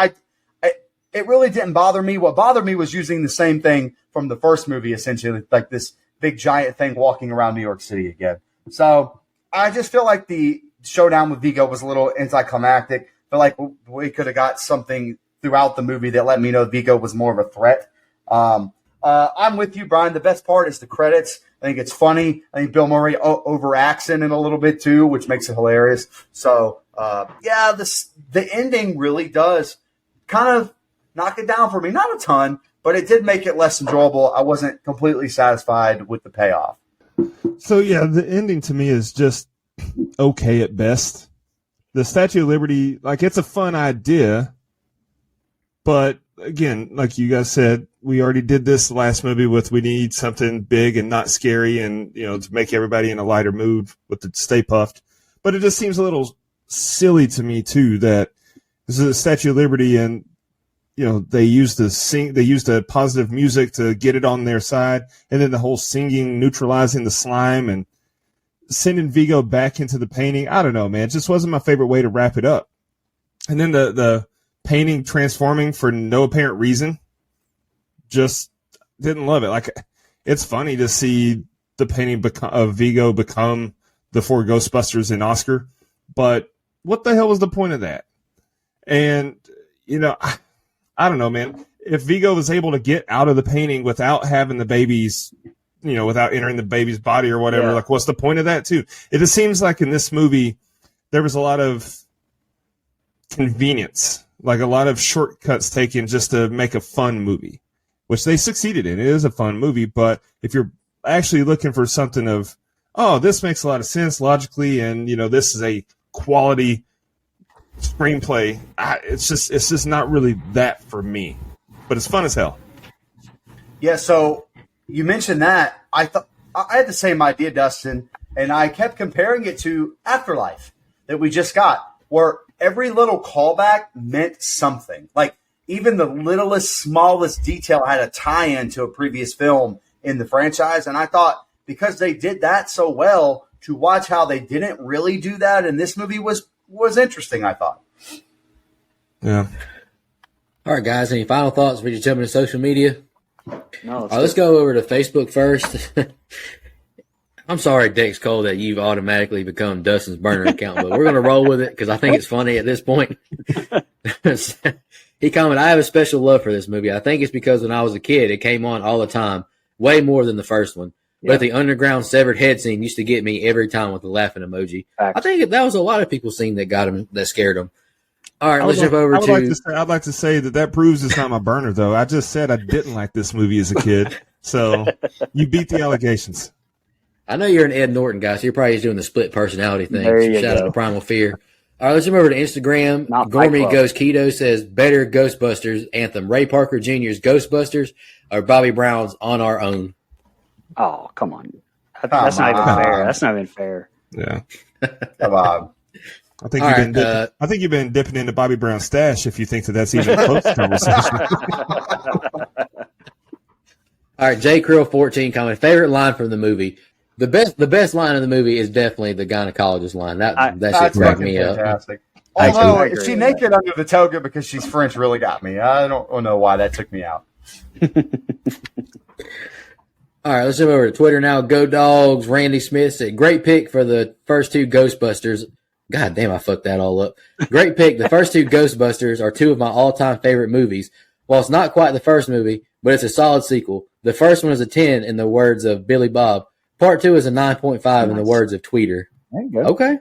it really didn't bother me. What bothered me was using the same thing from the first movie, essentially, like this big giant thing walking around New York City again. So, I just feel like the showdown with Vigo was a little anticlimactic. Feel like we could have got something throughout the movie that let me know Vigo was more of a threat. I'm with you, Brian. The best part is the credits. I think it's funny. I think Bill Murray overacts in it a little bit too, which makes it hilarious. So, the ending really does kind of knock it down for me. Not a ton, but it did make it less enjoyable. I wasn't completely satisfied with the payoff. So yeah, the ending to me is just okay at best. The Statue of Liberty, like, it's a fun idea, but again, like you guys said, we already did this last movie with we need something big and not scary, and to make everybody in a lighter mood with the Stay Puffed. But it just seems a little silly to me too that this is a Statue of Liberty, and they used the positive music to get it on their side, and then the whole singing neutralizing the slime and sending Vigo back into the painting. I don't know, man. It just wasn't my favorite way to wrap it up. And then the painting transforming for no apparent reason, just didn't love it. Like, it's funny to see the painting of Vigo become the 4 Ghostbusters in Oscar, but what the hell was the point of that? And, I don't know, man. If Vigo was able to get out of the painting without having the babies, without entering the baby's body or whatever, like, what's the point of that too? It just seems like in this movie, there was a lot of convenience, like a lot of shortcuts taken just to make a fun movie, which they succeeded in. It is a fun movie, but if you're actually looking for something of, oh, this makes a lot of sense logically, and this is a quality screenplay, it's just not really that for me. But it's fun as hell. Yeah, so you mentioned that. I thought I had the same idea, Dustin, and I kept comparing it to Afterlife that we just got, where every little callback meant something. Like, even the littlest, smallest detail had a tie-in to a previous film in the franchise. And I thought, because they did that so well, to watch how they didn't really do that in this movie was interesting, I thought. Yeah. All right, guys, any final thoughts before you jump into social media? No, Let's go over to Facebook first. I'm sorry, Dex Cole, that you've automatically become Dustin's burner account, but we're going to roll with it because I think it's funny at this point. He commented, I have a special love for this movie. I think it's because when I was a kid, it came on all the time, way more than the first one. Yeah. But the underground severed head scene used to get me every time with the laughing emoji. Fact. I think that was a lot of people's scene that got him, that scared him. All right, let's jump over to. I'd like to say that proves it's not my burner, though. I just said I didn't like this movie as a kid, so you beat the allegations. I know you're an Ed Norton guy, so you're probably just doing the split personality thing. Shout out to Primal Fear. All right, let's jump over to Instagram. Gourmet Goes Keto says, better Ghostbusters anthem. Ray Parker Jr.'s Ghostbusters or Bobby Brown's On Our Own? Oh, come on. That's not even fair. That's not even fair. Yeah. Come on. I think you've been dipping into Bobby Brown's stash if you think that's even close to conversation. All right, J. Krill 14 comment. Favorite line from the movie. The best line of the movie is definitely the gynecologist line. That shit cracked me fantastic. up. Although, is she naked under the toga because she's French really got me. I don't know why that took me out. All right, let's jump over to Twitter now. Go Dogs. Randy Smith said, great pick for the first 2 Ghostbusters. God damn, I fucked that all up. Great pick. The first 2 Ghostbusters are 2 of my all-time favorite movies. While it's not quite the first movie, but it's a solid sequel. The first one is a 10 in the words of Billy Bob. Part 2 is a 9.5 in the words of Tweeter. There you go. Okay.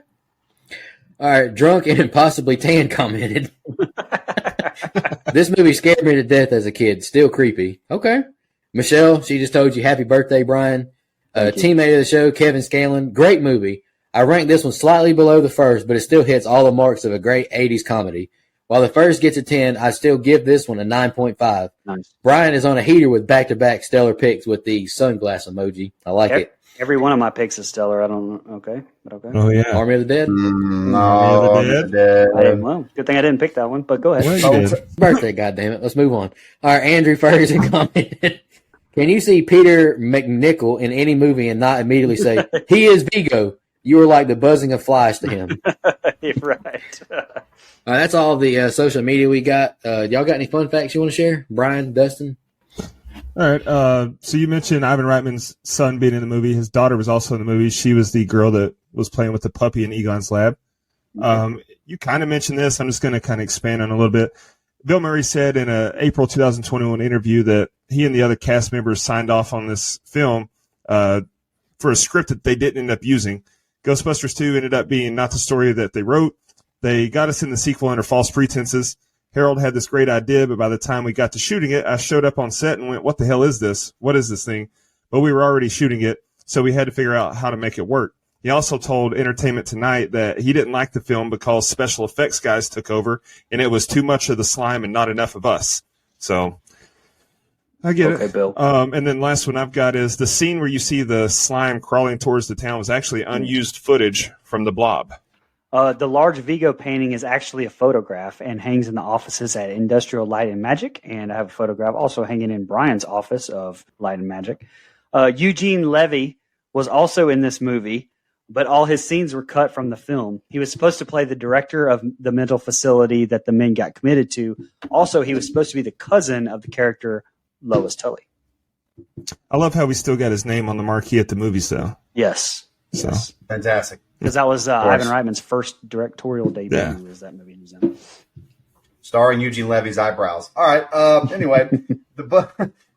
All right, Drunk and Possibly Tan commented. This movie scared me to death as a kid. Still creepy. Okay. Michelle, she just told you happy birthday, Brian. Teammate of the show, Kevin Scanlon. Great movie. I rank this one slightly below the first, but it still hits all the marks of a great 80s comedy. While the first gets a 10, I still give this one a 9.5. Nice. Brian is on a heater with back-to-back stellar picks with the sunglass emoji. I like it. Every one of my picks is stellar. I don't know. Okay. But okay. Oh, yeah. Army of the Dead? Army of the Dead. Well, good thing I didn't pick that one, but go ahead. Birthday, goddammit. Let's move on. All right, Andrew Ferguson commented, can you see Peter McNichol in any movie and not immediately say, he is Vigo? You were like the buzzing of flies to him. You're right. That's all the social media we got. Y'all got any fun facts you want to share? Brian, Dustin? All right. So you mentioned Ivan Reitman's son being in the movie. His daughter was also in the movie. She was the girl that was playing with the puppy in Egon's lab. You kind of mentioned this. I'm just going to kind of expand on it a little bit. Bill Murray said in an April 2021 interview that he and the other cast members signed off on this film for a script that they didn't end up using. Ghostbusters 2 ended up being not the story that they wrote. They got us in the sequel under false pretenses. Harold had this great idea, but by the time we got to shooting it, I showed up on set and went, what the hell is this? What is this thing? But we were already shooting it, so we had to figure out how to make it work. He also told Entertainment Tonight that he didn't like the film because special effects guys took over, and it was too much of the slime and not enough of us. So I get it. Bill. And then last one I've got is the scene where you see the slime crawling towards the town was actually unused footage from The Blob. The large Vigo painting is actually a photograph and hangs in the offices at Industrial Light and Magic. And I have a photograph also hanging in Brian's office of Light and Magic. Eugene Levy was also in this movie, but all his scenes were cut from the film. He was supposed to play the director of the mental facility that the men got committed to. Also, he was supposed to be the cousin of the character Lois Tully. I love how we still got his name on the marquee at the movies, though. Yes. So Yes. Fantastic. Because that was Ivan Reitman's first directorial debut. Yeah. Was that movie he was in. Starring Eugene Levy's eyebrows. All right. Anyway, the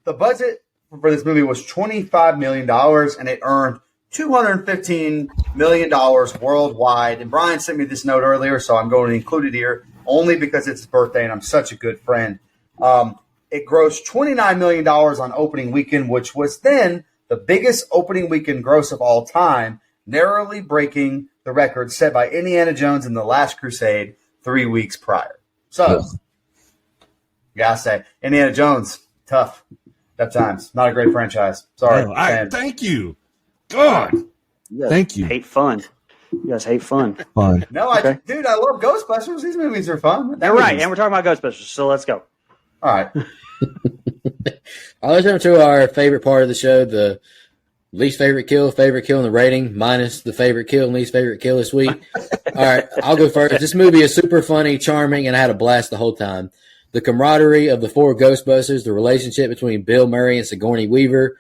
budget for this movie was $25 million, and it earned $215 million worldwide. And Brian sent me this note earlier, so I'm going to include it here only because it's his birthday and I'm such a good friend. It grossed $29 million on opening weekend, which was then the biggest opening weekend gross of all time, narrowly breaking the record set by Indiana Jones in The Last Crusade 3 weeks prior. So, gotta say, Indiana Jones, tough times. Not a great franchise. Sorry. Thank you. God. Thank you. Hate fun. You guys hate fun. Fun. No, Okay. dude, I love Ghostbusters. These movies are fun. You're right, and we're talking about Ghostbusters, so let's go. All right. I'll let's jump to our favorite part of the show, the least favorite kill, and the rating, minus the favorite kill and least favorite kill this week. All right, I'll go first. This movie is super funny, charming, and I had a blast the whole time. The camaraderie of the four Ghostbusters, the relationship between Bill Murray and Sigourney Weaver,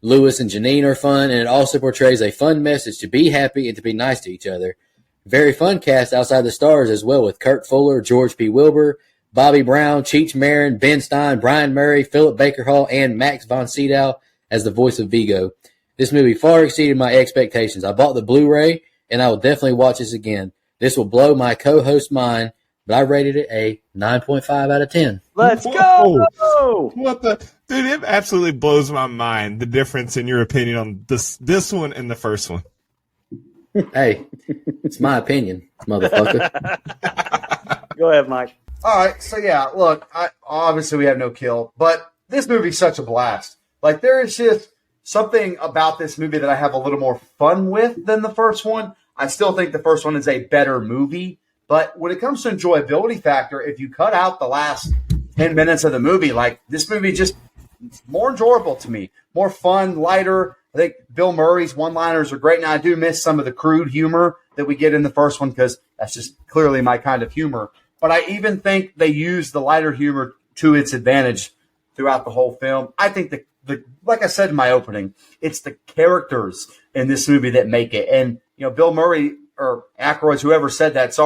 Lewis and Janine are fun, and it also portrays a fun message to be happy and to be nice to each other. Very fun cast outside the stars as well, with Kurt Fuller, George P. Wilbur, Bobby Brown, Cheech Marin, Ben Stein, Brian Murray, Philip Baker Hall, and Max von Sydow as the voice of Vigo. This movie far exceeded my expectations. I bought the Blu-ray, and I will definitely watch this again. This will blow my co-host's mind, but I rated it a 9.5 out of 10. Let's Whoa. go! What the dude? It absolutely blows my mind the difference in your opinion on this one and the first one. Hey, it's my opinion, motherfucker. Go ahead, Mike. All right, so yeah, look, obviously we have no kill, but this movie's such a blast. Like, there is just something about this movie that I have a little more fun with than the first one. I still think the first one is a better movie, but when it comes to enjoyability factor, if you cut out the last 10 minutes of the movie, like, this movie just more enjoyable to me, more fun, lighter. I think Bill Murray's one-liners are great, and I do miss some of the crude humor that we get in the first one because that's just clearly my kind of humor. But I even think they use the lighter humor to its advantage throughout the whole film. I think the like I said in my opening, it's the characters in this movie that make it. And, you know, Bill Murray or Aykroyd, whoever said that,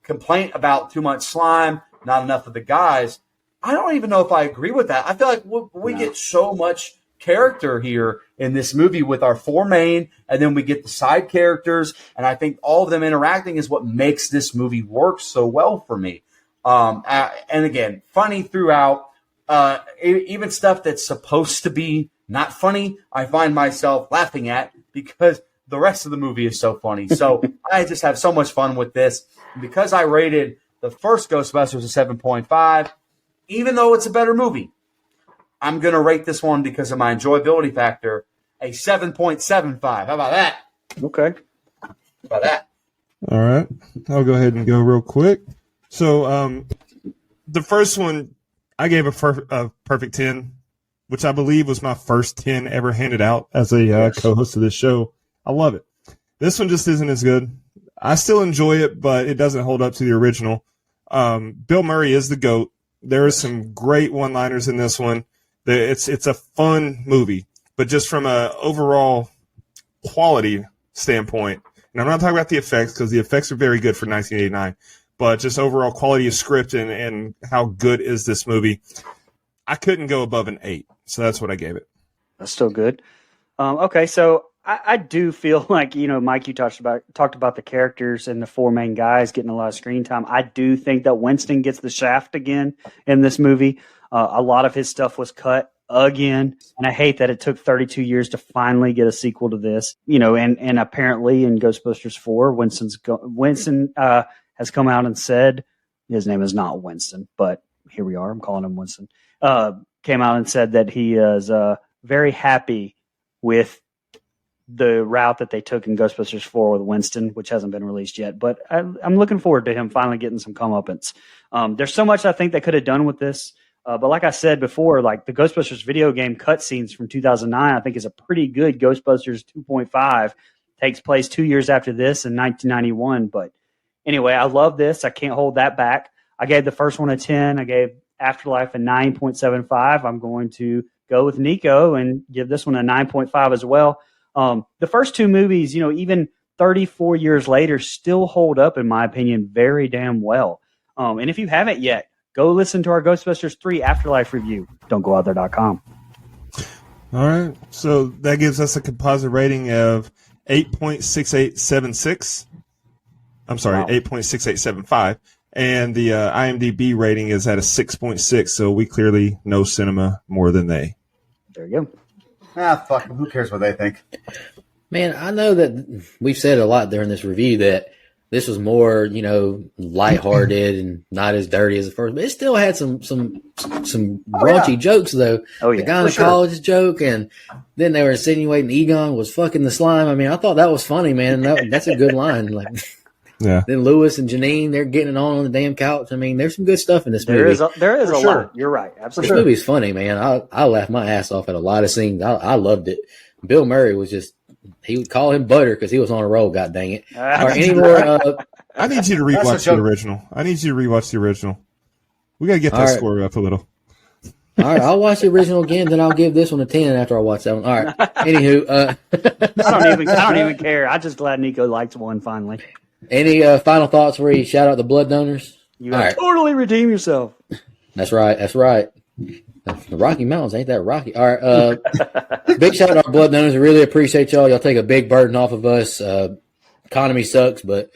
complaint about too much slime, not enough of the guys. I don't even know if I agree with that. I feel like we get so much character here in this movie with our four main, and then we get the side characters, and I think all of them interacting is what makes this movie work so well for me. And again, funny throughout, even stuff that's supposed to be not funny, I find myself laughing at because the rest of the movie is so funny. So I just have so much fun with this. And because I rated the first Ghostbusters a 7.5, even though it's a better movie, I'm going to rate this one because of my enjoyability factor a 7.75. How about that? Okay. How about that? All right. I'll go ahead and go real quick. So the first one, I gave a perfect 10, which I believe was my first 10 ever handed out as a co-host of this show. I love it. This one just isn't as good. I still enjoy it, but it doesn't hold up to the original. Bill Murray is the GOAT. There are some great one-liners in this one. It's a fun movie, but just from a overall quality standpoint, and I'm not talking about the effects because the effects are very good for 1989, but just overall quality of script and how good is this movie, I couldn't go above an 8, so that's what I gave it. That's still good. Okay, so I do feel like, Mike, you talked about the characters and the four main guys getting a lot of screen time. I do think that Winston gets the shaft again in this movie. A lot of his stuff was cut again, and I hate that it took 32 years to finally get a sequel to this. And apparently in Ghostbusters 4, Winston has come out and said his name is not Winston, but here we are. I'm calling him Winston. Came out and said that he is very happy with the route that they took in Ghostbusters 4 with Winston, which hasn't been released yet. But I'm looking forward to him finally getting some comeuppance. There's so much I think they could have done with this. But like I said before, like the Ghostbusters video game cutscenes from 2009, I think is a pretty good Ghostbusters 2.5. Takes place 2 years after this in 1991. But anyway, I love this. I can't hold that back. I gave the first one a 10. I gave Afterlife a 9.75. I'm going to go with Nico and give this one a 9.5 as well. The first two movies, even 34 years later, still hold up, in my opinion, very damn well. And if you haven't yet, go listen to our Ghostbusters 3 Afterlife review. Don'tGoOutThere.com. All right. So that gives us a composite rating of 8.6876. I'm sorry, Wow. 8.6875. And the IMDb rating is at a 6.6. So we clearly know cinema more than they. There you go. Fuck 'em. Who cares what they think? Man, I know that we've said a lot during this review that this was more, lighthearted and not as dirty as the first, but it still had some raunchy jokes though. Oh, yeah, the gynecologist joke, and then they were insinuating Egon was fucking the slime. I mean, I thought that was funny, man. That's a good line. Like, yeah. Then Lewis and Janine, they're getting it on the damn couch. I mean, there's some good stuff in this movie. There is a sure. lot. You're right. This Absolutely. movie's funny, man. I laughed my ass off at a lot of scenes. I loved it. Bill Murray was he would call him Butter because he was on a roll, god dang it. Or any more I need you to rewatch the original. I need you to rewatch the original. We got to get that score up a little. All right, I'll watch the original again, then I'll give this one a 10 after I watch that one. All right. Anywho, I don't even care. I'm just glad Nico likes one finally. Any final thoughts where you shout out the blood donors? You gotta totally redeem yourself. That's right. The Rocky Mountains ain't that rocky. All right. Big shout out to our blood donors. We really appreciate y'all. Y'all take a big burden off of us. Economy sucks, but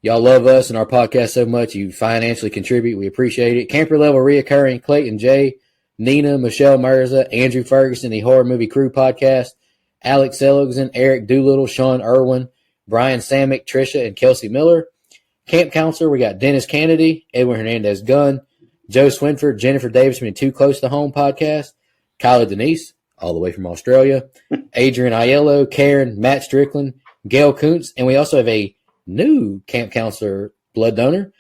y'all love us and our podcast so much. You financially contribute. We appreciate it. Camper level reoccurring Clayton J, Nina, Michelle Mirza, Andrew Ferguson, the Horror Movie Crew podcast, Alex Seligson, Eric Doolittle, Sean Irwin, Brian Samick, Trisha, and Kelsey Miller. Camp counselor, we got Dennis Kennedy, Edwin Hernandez Gunn, Joe Swinford, Jennifer Davis from the Too Close to Home podcast, Kyla Denise, all the way from Australia, Adrian Aiello, Karen, Matt Strickland, Gail Kuntz, and we also have a new camp counselor blood donor,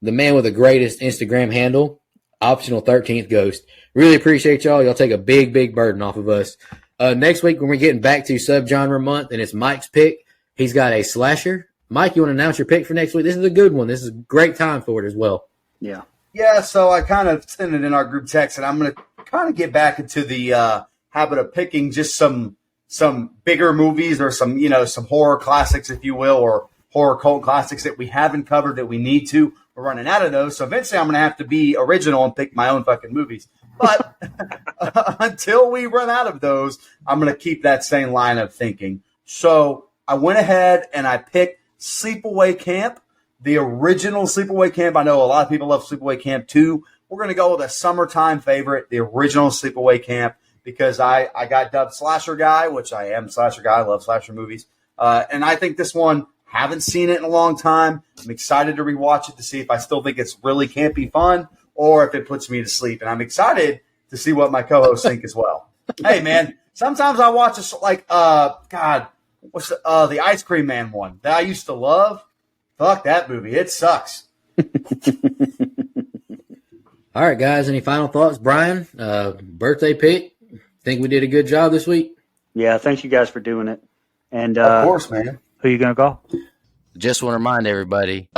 the man with the greatest Instagram handle, Optional 13th Ghost. Really appreciate y'all. Y'all take a big, big burden off of us. Next week, when we're getting back to subgenre month, and it's Mike's pick, he's got a slasher. Mike, you want to announce your pick for next week? This is a good one. This is a great time for it as well. Yeah. Yeah, so I kind of sent it in our group text, and I'm going to kind of get back into the habit of picking just some bigger movies or some horror classics, if you will, or horror cult classics that we haven't covered that we need to. We're running out of those, so eventually I'm going to have to be original and pick my own fucking movies. But until we run out of those, I'm going to keep that same line of thinking. So I went ahead and I picked Sleepaway Camp, the original Sleepaway Camp. I know a lot of people love Sleepaway Camp 2. We're going to go with a summertime favorite, the original Sleepaway Camp, because I got dubbed Slasher Guy, which I am Slasher Guy. I love slasher movies. And I think this one, haven't seen it in a long time. I'm excited to rewatch it to see if I still think it's really campy fun or if it puts me to sleep. And I'm excited to see what my co-hosts think as well. Hey, man, sometimes I watch this like, what's the Ice Cream Man one that I used to love? Fuck that movie. It sucks. All right, guys. Any final thoughts? Brian, birthday pick. Think we did a good job this week? Yeah, thank you guys for doing it. And Of course, man. who are you going to call? Just want to remind everybody,